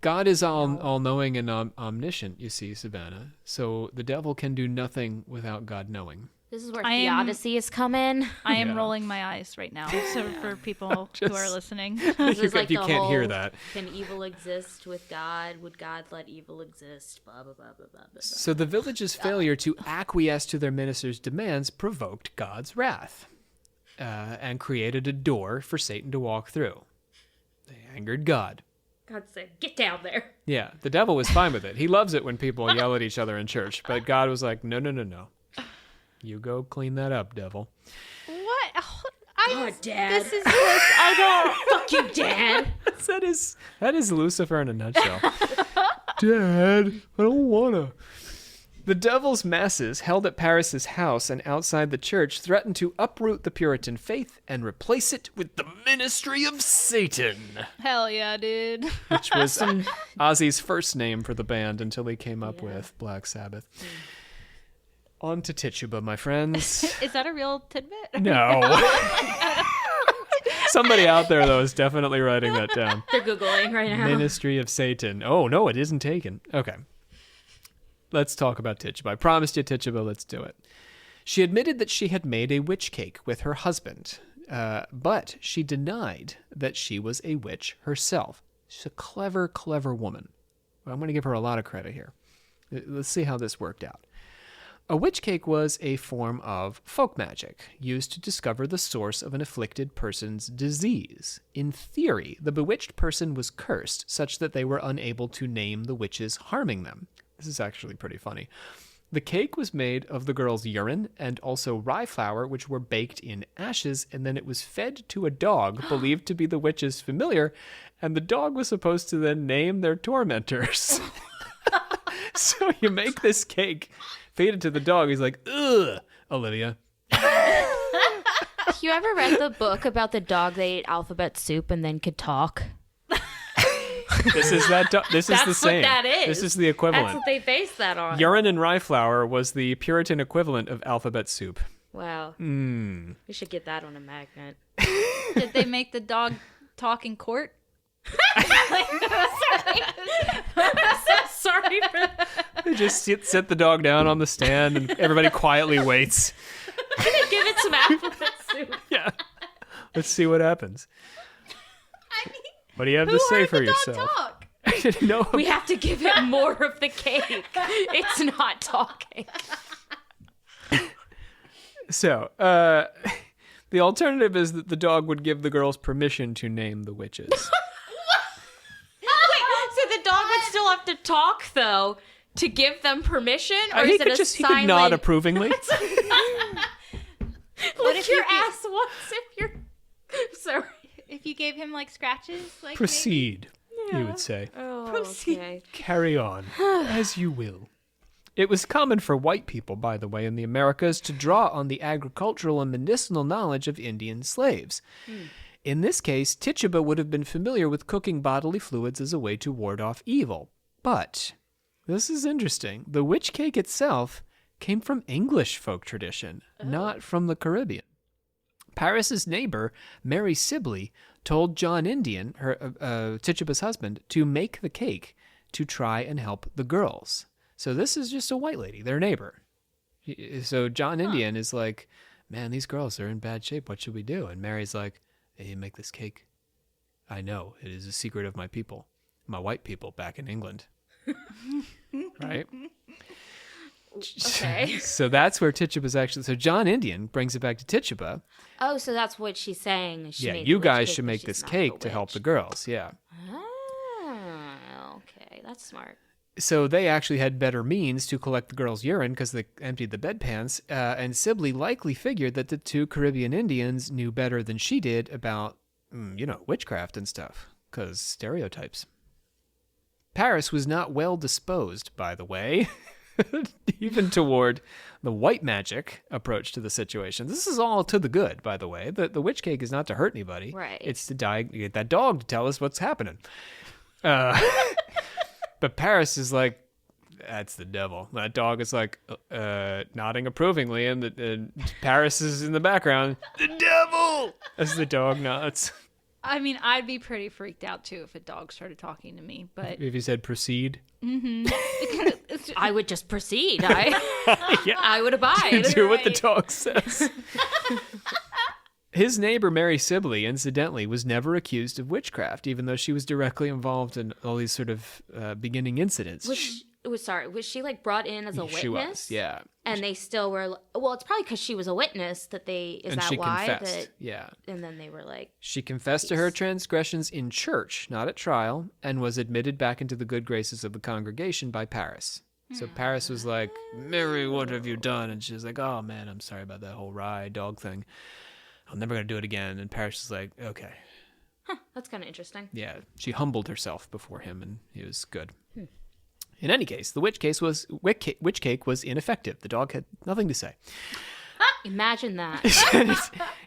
God is all-knowing and omniscient, you see, Savannah. So the devil can do nothing without God knowing. This is where I am- theodicy is coming. I am Yeah. rolling my eyes right now. So for people who are listening. This is like you the can't hear whole, that. Can evil exist with God? Would God let evil exist? Blah, blah, blah, blah, blah, blah. So the village's failure to acquiesce to their minister's demands provoked God's wrath and created a door for Satan to walk through. They angered God. God said, get down there. Yeah, the devil was fine with it. He loves it when people yell at each other in church. But God was like, no. You go clean that up, devil. What? God, Dad. This is just, I Fuck you, Dad. That is Lucifer in a nutshell. Dad, I don't wanna. The devil's masses held at Parris's house and outside the church threatened to uproot the Puritan faith and replace it with the ministry of Satan, don't. Hell yeah, dude. which was Ozzy's first name for the band until he came up with Black Sabbath. On to Tituba, my friends. Is that a real tidbit? No. Somebody out there, though, is definitely writing that down. They're Googling right now. Ministry of Satan. Oh, no, it isn't taken. Okay. Let's talk about Tituba. I promised you Tituba. Let's do it. She admitted that she had made a witch cake with her husband, but she denied that she was a witch herself. She's a clever, clever woman. I'm going to give her a lot of credit here. Let's see how this worked out. A witch cake was a form of folk magic used to discover the source of an afflicted person's disease. In theory, the bewitched person was cursed such that they were unable to name the witches harming them. This is actually pretty funny. The cake was made of the girl's urine and also rye flour, which were baked in ashes, and then it was fed to a dog believed to be the witch's familiar, and the dog was supposed to then name their tormentors. So you make this cake, feed it to the dog. He's like, ugh, Olivia. You ever read the book about the dog that ate alphabet soup and then could talk? This is that. This is the That's same. what that is. This is the equivalent. That's what they based that on. Urine and rye flour was the Puritan equivalent of alphabet soup. Wow. Mm. We should get that on a magnet. Did they make the dog talk in court? Sorry for that. They just sit the dog down on the stand and everybody quietly waits. Give it some alphabet soup. Yeah. Let's see what happens. What do you have to Who say heard for the dog yourself? talk? I didn't know. We have to give it more of the cake. It's not talking. So, the alternative is that the dog would give the girls permission to name the witches. Wait, so the dog would still have to talk, though, to give them permission? Or he is it could a just he silent... could nod approvingly. Lick your ass once if you're... Sorry. If you gave him like scratches, like Proceed, you would say. Oh, Proceed. okay. Carry on, as you will. It was common for white people, by the way, in the Americas to draw on the agricultural and medicinal knowledge of Indian slaves. In this case, Tituba would have been familiar with cooking bodily fluids as a way to ward off evil. But this is interesting. The witch cake itself came from English folk tradition, not from the Caribbean. Parris's neighbor, Mary Sibley, told John Indian, her Tituba's husband, to make the cake to try and help the girls. So this is just a white lady, their neighbor. So John Indian is like, man, these girls are in bad shape. What should we do? And Mary's like, hey, make this cake. I know, it is a secret of my people, my white people back in England. Right? Okay. So that's where Tituba's actually. So John Indian brings it back to Tituba. Oh, so that's what she's saying. She Yeah, made you the witch guys cake, should but make she's this not cake the to help witch. the girls. Yeah. Oh, okay. That's smart. So they actually had better means to collect the girls' urine because they emptied the bedpans. And Sibley likely figured that the two Caribbean Indians knew better than she did about, witchcraft and stuff. Because stereotypes. Parris was not well disposed, by the way, even toward the white magic approach to the situation. This is all to the good, by the way. The witch cake is not to hurt anybody. Right. It's to get that dog to tell us what's happening. But Parris is like, that's the devil. That dog is like nodding approvingly, and Parris is in the background. The devil! As the dog nods. I mean, I'd be pretty freaked out too if a dog started talking to me, but If you said proceed. I would just proceed. I would abide. Do what the dog says. His neighbor, Mary Sibley, incidentally, was never accused of witchcraft, even though she was directly involved in all these sort of beginning incidents. Was she like brought in as a witness? She was, yeah. And they still were. Well, it's probably because she was a witness that they. Is And that she why? confessed, That, yeah. And then they were like. She confessed to her transgressions in church, not at trial, and was admitted back into the good graces of the congregation by Parris. So Parris was like, Mary, what have you done? And she was like, oh, man, I'm sorry about that whole rye dog thing. I'm never going to do it again. And Parris was like, okay. Huh, that's kind of interesting. Yeah, she humbled herself before him, and he was good. In any case, the witch cake was ineffective. The dog had nothing to say. Imagine that.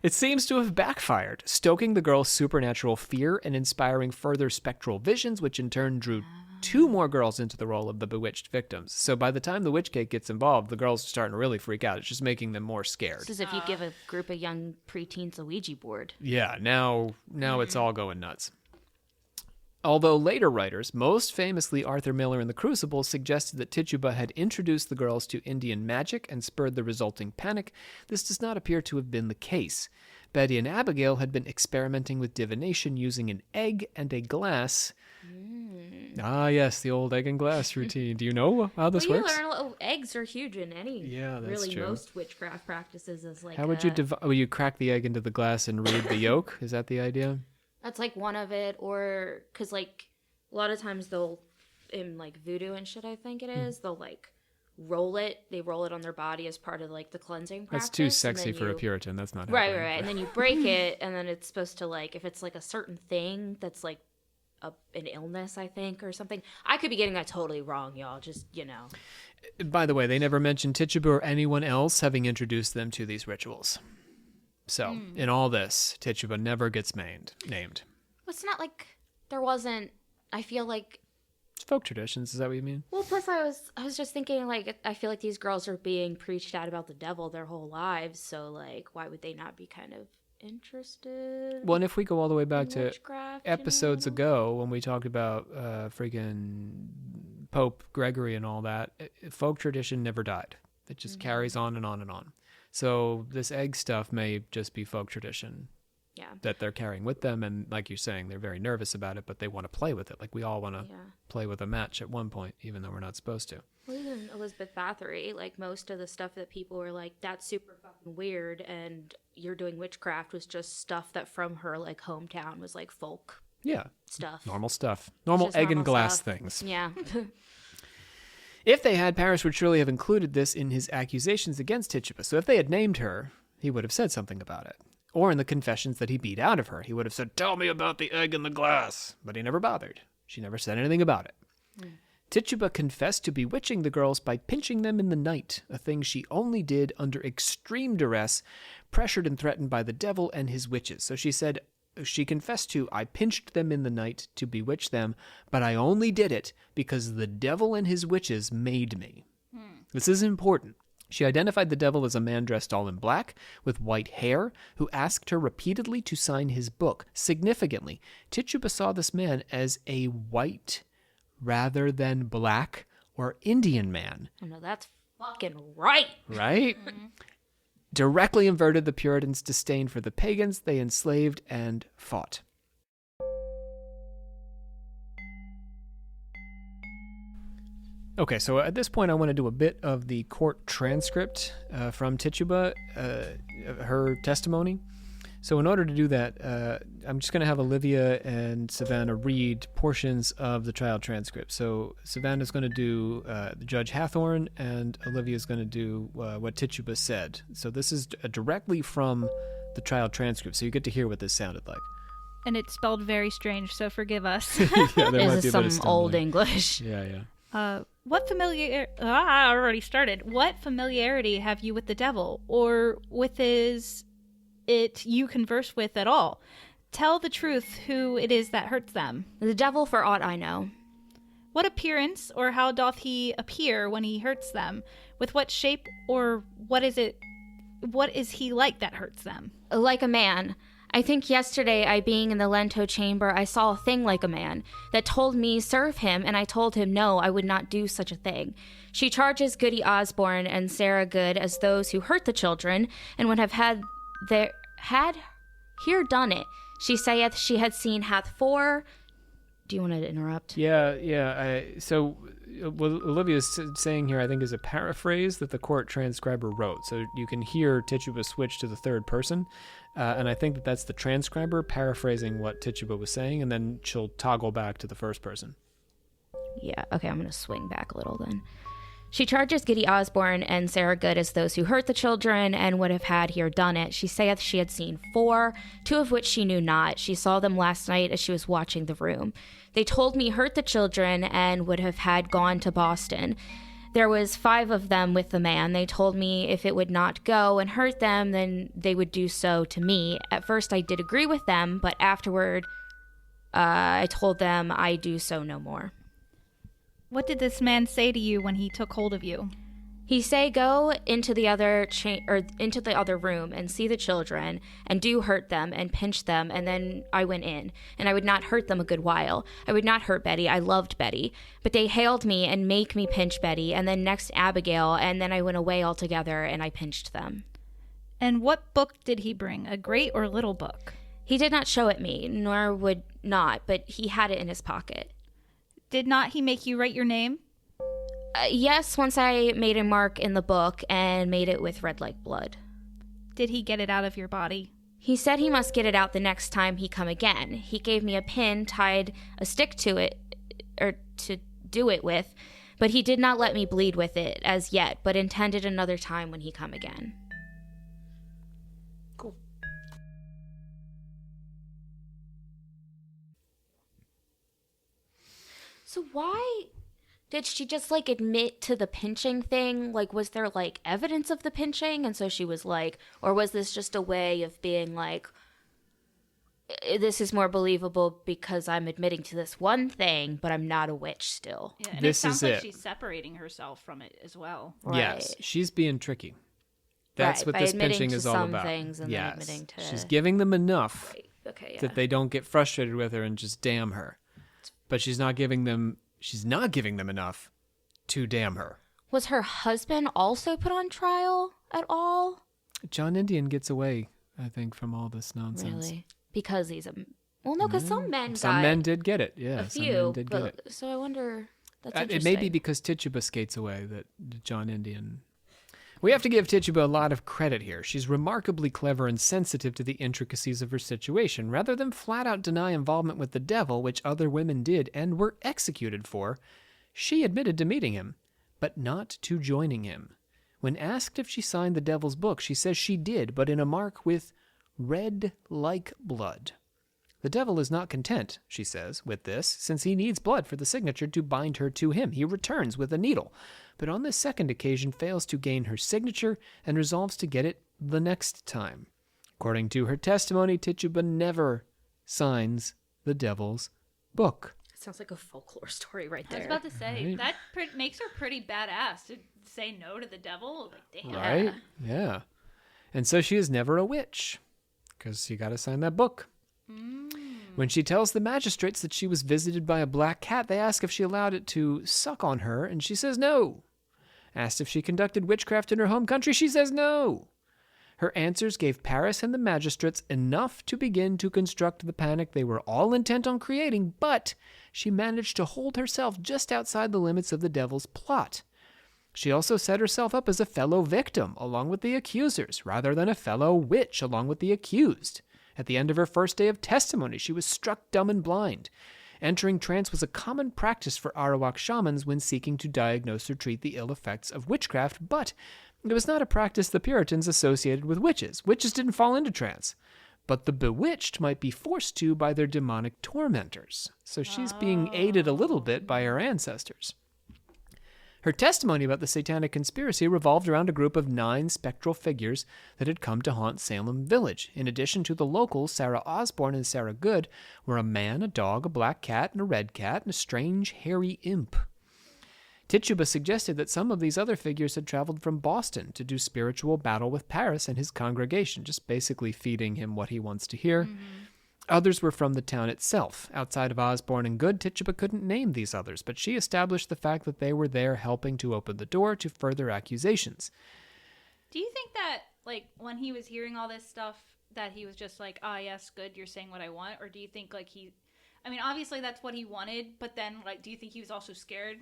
It seems to have backfired, stoking the girls' supernatural fear and inspiring further spectral visions, which in turn drew two more girls into the role of the bewitched victims. So by the time the witch cake gets involved, the girls are starting to really freak out. It's just making them more scared. It's as if you give a group of young preteens a Ouija board. Yeah, now it's all going nuts. Although later writers, most famously Arthur Miller in The Crucible, suggested that Tituba had introduced the girls to Indian magic and spurred the resulting panic, this does not appear to have been the case. Betty and Abigail had been experimenting with divination using an egg and a glass. Ah, yes, the old egg and glass routine. Do you know how this works? Eggs are huge in any. Yeah, that's really true. Most witchcraft practices is like. How would you you crack the egg into the glass and read the yolk? Is that the idea? That's like one of it, or because like a lot of times they'll in like voodoo and shit, I think it is, they'll like roll it. They roll it on their body as part of like the cleansing practice. That's too sexy for a Puritan. That's not happening. Right. And then you break it, and then it's supposed to like if it's like a certain thing that's like an illness, I think, or something. I could be getting that totally wrong, y'all. Just By the way, they never mentioned Tituba or anyone else having introduced them to these rituals. So, in all this, Tituba never gets named. It's not like there wasn't. I feel like It's folk traditions. Is that what you mean? Well, plus I was just thinking like I feel like these girls are being preached at about the devil their whole lives, so like why would they not be kind of interested? Well, and if we go all the way back in to witchcraft, episodes ago when we talked about freaking Pope Gregory and all that, folk tradition never died. It just carries on and on and on. So this egg stuff may just be folk tradition. Yeah. That they're carrying with them, and like you're saying, they're very nervous about it, but they want to play with it. Like we all want to play with a match at one point, even though we're not supposed to. Well, even Elizabeth Bathory, like most of the stuff that people were like, that's super fucking weird, and you're doing witchcraft was just stuff that from her like hometown was like folk stuff. Normal stuff. Normal egg and glass things. Yeah. If they had, Parris would surely have included this in his accusations against Tituba. So if they had named her, he would have said something about it. Or in the confessions that he beat out of her, he would have said, tell me about the egg and the glass. But he never bothered. She never said anything about it. Tituba confessed to bewitching the girls by pinching them in the night, a thing she only did under extreme duress, pressured and threatened by the devil and his witches. So she said, she confessed to, I pinched them in the night to bewitch them, but I only did it because the devil and his witches made me. This is important. She identified the devil as a man dressed all in black, with white hair, who asked her repeatedly to sign his book. Significantly, Tituba saw this man as a white rather than black or Indian man. Oh, no, that's fucking right. Right? Directly inverted the Puritans' disdain for the pagans they enslaved and fought. Okay, so at this point I want to do a bit of the court transcript from Tituba, her testimony. So in order to do that, I'm just going to have Olivia and Savannah read portions of the trial transcript. So Savannah's going to do Judge Hathorne, and Olivia's going to do what Tituba said. So this is directly from the trial transcript, so you get to hear what this sounded like. And it's spelled very strange, so forgive us. Yeah, there might This be is a bit of some old stumbling. English. Yeah. I already started. What familiarity have you with the devil, or with it you converse with at all? Tell the truth who it is that hurts them. The devil, for aught I know. What appearance, or how doth he appear when he hurts them? With what shape, or what is he like that hurts them? Like a man. I think yesterday, I being in the Lento chamber, I saw a thing like a man that told me serve him, and I told him no, I would not do such a thing. She charges Goody Osborne and Sarah Good as those who hurt the children, and would have had here done it. She saith she had seen hath four. Do you want to interrupt? Yeah. So what Olivia's saying here, I think, is a paraphrase that the court transcriber wrote. So you can hear Tituba switch to the third person. And I think that's the transcriber paraphrasing what Tituba was saying, and then she'll toggle back to the first person. Yeah, okay, I'm going to swing back a little then. She charges Goody Osborne and Sarah Good as those who hurt the children and would have had here done it. She saith she had seen four, two of which she knew not. She saw them last night as she was watching the room. They told me hurt the children and would have had gone to Boston. There was 5 of them with the man. They told me if it would not go and hurt them, then they would do so to me. At first I did agree with them, but afterward I told them I do so no more. What did this man say to you when he took hold of you? He say go into the other into the other room and see the children and do hurt them and pinch them, and then I went in and I would not hurt them a good while. I would not hurt Betty. I loved Betty, but they hailed me and make me pinch Betty, and then next Abigail, and then I went away altogether and I pinched them. And what book did he bring? A great or little book? He did not show it me, nor would not, but he had it in his pocket. Did not he make you write your name? Yes, once I made a mark in the book and made it with red like blood. Did he get it out of your body? He said he must get it out the next time he come again. He gave me a pin, tied a stick to it, or to do it with, but he did not let me bleed with it as yet, but intended another time when he come again. Cool. So why did she just admit to the pinching thing? Was there evidence of the pinching? And so she was or was this just a way of being this is more believable because I'm admitting to this one thing, but I'm not a witch still. Yeah, and This it sounds is like it. she's separating herself from it as well. Right. Yes, she's being tricky. That's Right, what by this admitting pinching to is all some about. things and then Yes, admitting to- she's giving them enough Right. Okay, yeah. that they don't get frustrated with her and just damn her. But she's not giving them enough to damn her. Was her husband also put on trial at all? John Indian gets away, I think, from all this nonsense. Really? Because he's a... Well, no, because some men Some got men did get it. Yeah, a some few, men did get but it. so I wonder... That's It interesting. may be because Tituba skates away that John Indian... We have to give Tituba a lot of credit here. She's remarkably clever and sensitive to the intricacies of her situation. Rather than flat out deny involvement with the devil, which other women did and were executed for, she admitted to meeting him, but not to joining him. When asked if she signed the devil's book, she says she did, but in a mark with red like blood. The devil is not content, she says, with this, since he needs blood for the signature to bind her to him. He returns with a needle, but on this second occasion fails to gain her signature and resolves to get it the next time. According to her testimony, Tituba never signs the devil's book. Sounds like a folklore story right there. I was about to say, Right. that makes her pretty badass to say no to the devil. Like, damn. Right? Yeah. And so she is never a witch, because you got to sign that book. When she tells the magistrates that she was visited by a black cat, they ask if she allowed it to suck on her, and she says no. Asked if she conducted witchcraft in her home country, she says no. Her answers gave Parris and the magistrates enough to begin to construct the panic they were all intent on creating, but she managed to hold herself just outside the limits of the devil's plot. She also set herself up as a fellow victim along with the accusers, rather than a fellow witch along with the accused. At the end of her first day of testimony, she was struck dumb and blind. Entering trance was a common practice for Arawak shamans when seeking to diagnose or treat the ill effects of witchcraft, but it was not a practice the Puritans associated with witches. Witches didn't fall into trance, but the bewitched might be forced to by their demonic tormentors. So she's being aided a little bit by her ancestors. Her testimony about the satanic conspiracy revolved around a group of 9 spectral figures that had come to haunt Salem village. In addition to the locals, Sarah Osborne and Sarah Good were a man, a dog, a black cat, and a red cat, and a strange hairy imp. Tituba suggested that some of these other figures had traveled from Boston to do spiritual battle with Parris and his congregation, just basically feeding him what he wants to hear. Others were from the town itself. Outside of Osborne and Good, Tituba couldn't name these others, but she established the fact that they were there helping to open the door to further accusations. Do you think that, like, when he was hearing all this stuff, that he was just like, ah, yes, good, you're saying what I want? Or do you think, like, I mean, obviously that's what he wanted, but then, like, do you think he was also scared?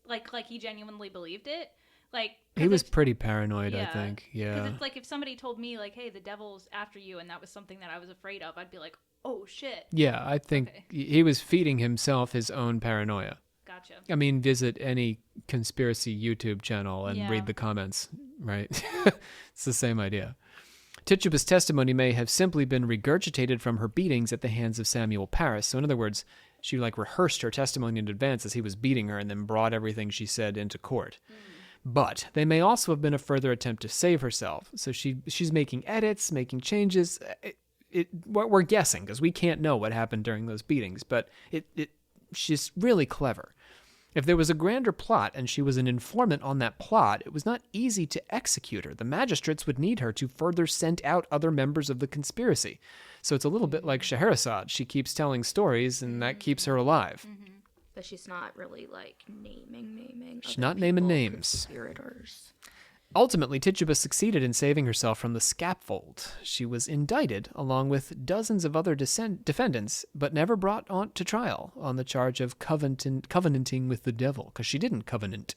Like he genuinely believed it? Like, He was pretty paranoid, I think. Yeah. Because it's like if somebody told me, like, hey, the devil's after you, and that was something that I was afraid of, I'd be like, oh, shit. Yeah, I think he was feeding himself his own paranoia. Gotcha. I mean, visit any conspiracy YouTube channel and read the comments, right? It's the same idea. Tituba's testimony may have simply been regurgitated from her beatings at the hands of Samuel Parris. So in other words, she like rehearsed her testimony in advance as he was beating her and then brought everything she said into court. But they may also have been a further attempt to save herself. So she's making edits, making changes. We're guessing because we can't know what happened during those beatings, but she's really clever. If there was a grander plot and she was an informant on that plot, it was not easy to execute her. The magistrates would need her to further scent out other members of the conspiracy. So it's a little bit like Scheherazade. She keeps telling stories, and that keeps her alive. But she's not really, like, naming. She's not naming names. Conspirators. Ultimately, Tituba succeeded in saving herself from the scaffold. She was indicted, along with dozens of other defendants, but never brought on to trial on the charge of covenanting with the devil, because she didn't covenant.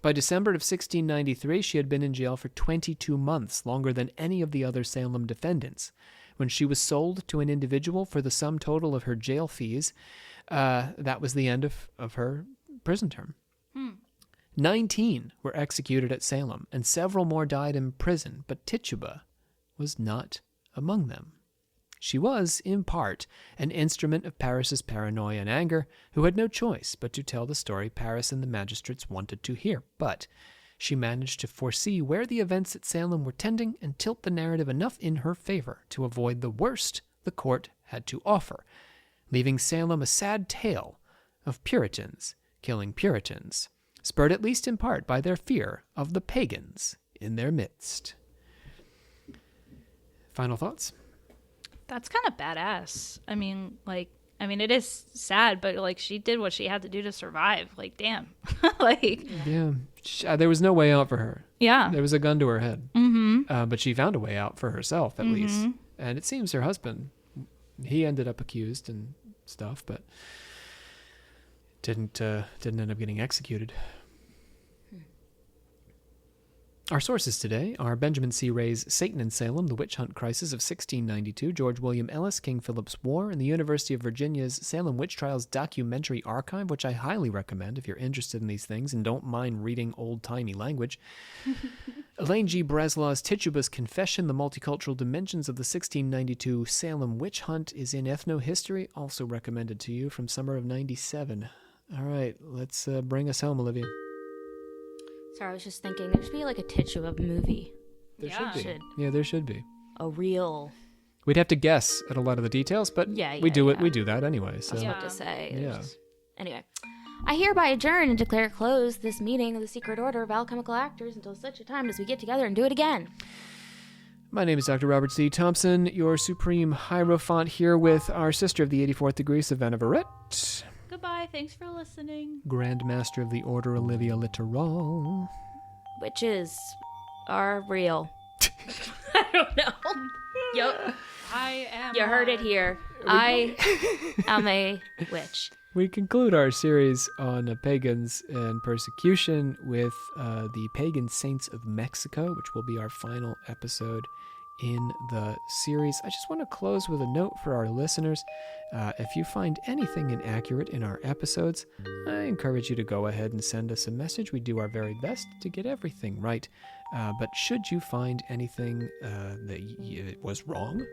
By December of 1693, she had been in jail for 22 months, longer than any of the other Salem defendants. When she was sold to an individual for the sum total of her jail fees, that was the end of her prison term. 19 were executed at Salem, and several more died in prison, but Tituba was not among them. She was, in part, an instrument of Parris's paranoia and anger, who had no choice but to tell the story Parris and the magistrates wanted to hear. But she managed to foresee where the events at Salem were tending and tilt the narrative enough in her favor to avoid the worst the court had to offer, leaving Salem a sad tale of Puritans killing Puritans, spurred at least in part by their fear of the pagans in their midst. Final thoughts? That's kind of badass. I mean, it is sad, but, like, she did what she had to do to survive. Like, damn. Like, yeah, there was no way out for her. Yeah. There was a gun to her head. But she found a way out for herself, at least. And it seems her husband, he ended up accused and stuff, but didn't end up getting executed. Our sources today are Benjamin C. Ray's Satan in Salem, The Witch Hunt Crisis of 1692, George William Ellis, King Philip's War, and the University of Virginia's Salem Witch Trials Documentary Archive, which I highly recommend if you're interested in these things and don't mind reading old-timey language. Elaine G. Breslau's Tituba's Confession, The Multicultural Dimensions of the 1692 Salem Witch Hunt is in Ethnohistory, also recommended to you from summer of 97. All right, let's bring us home, Olivia. Sorry, I was just thinking there should be like a Tituba movie. There Yeah. should be. Yeah, there should be. A real We'd have to guess at a lot of the details, but we do it. We do that anyway. So. I was about to say. Yeah. Anyway, I hereby adjourn and declare closed this meeting of the Secret Order of Alchemical Actors until such a time as we get together and do it again. My name is Dr. Robert C. Thompson, your Supreme Hierophant, here with our sister of the 84th degree, Savannah Verrett. Goodbye. Thanks for listening. Grand Master of the Order, Olivia Littoral. Witches are real. I don't know. Yup. I am. You heard it here. I am a witch. We conclude our series on pagans and persecution with the Pagan Saints of Mexico, which will be our final episode in the series. I just want to close with a note for our listeners. If you find anything inaccurate in our episodes, I encourage you to go ahead and send us a message. We do our very best to get everything right. But should you find anything that was wrong,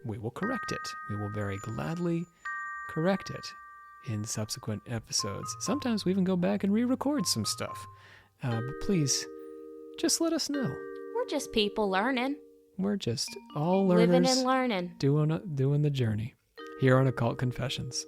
we will correct it. We will very gladly correct it in subsequent episodes. Sometimes we even go back and re-record some stuff. But please, just let us know. We're just people learning. We're just all learners. Living and learning. Doing the journey here on Occult Confessions.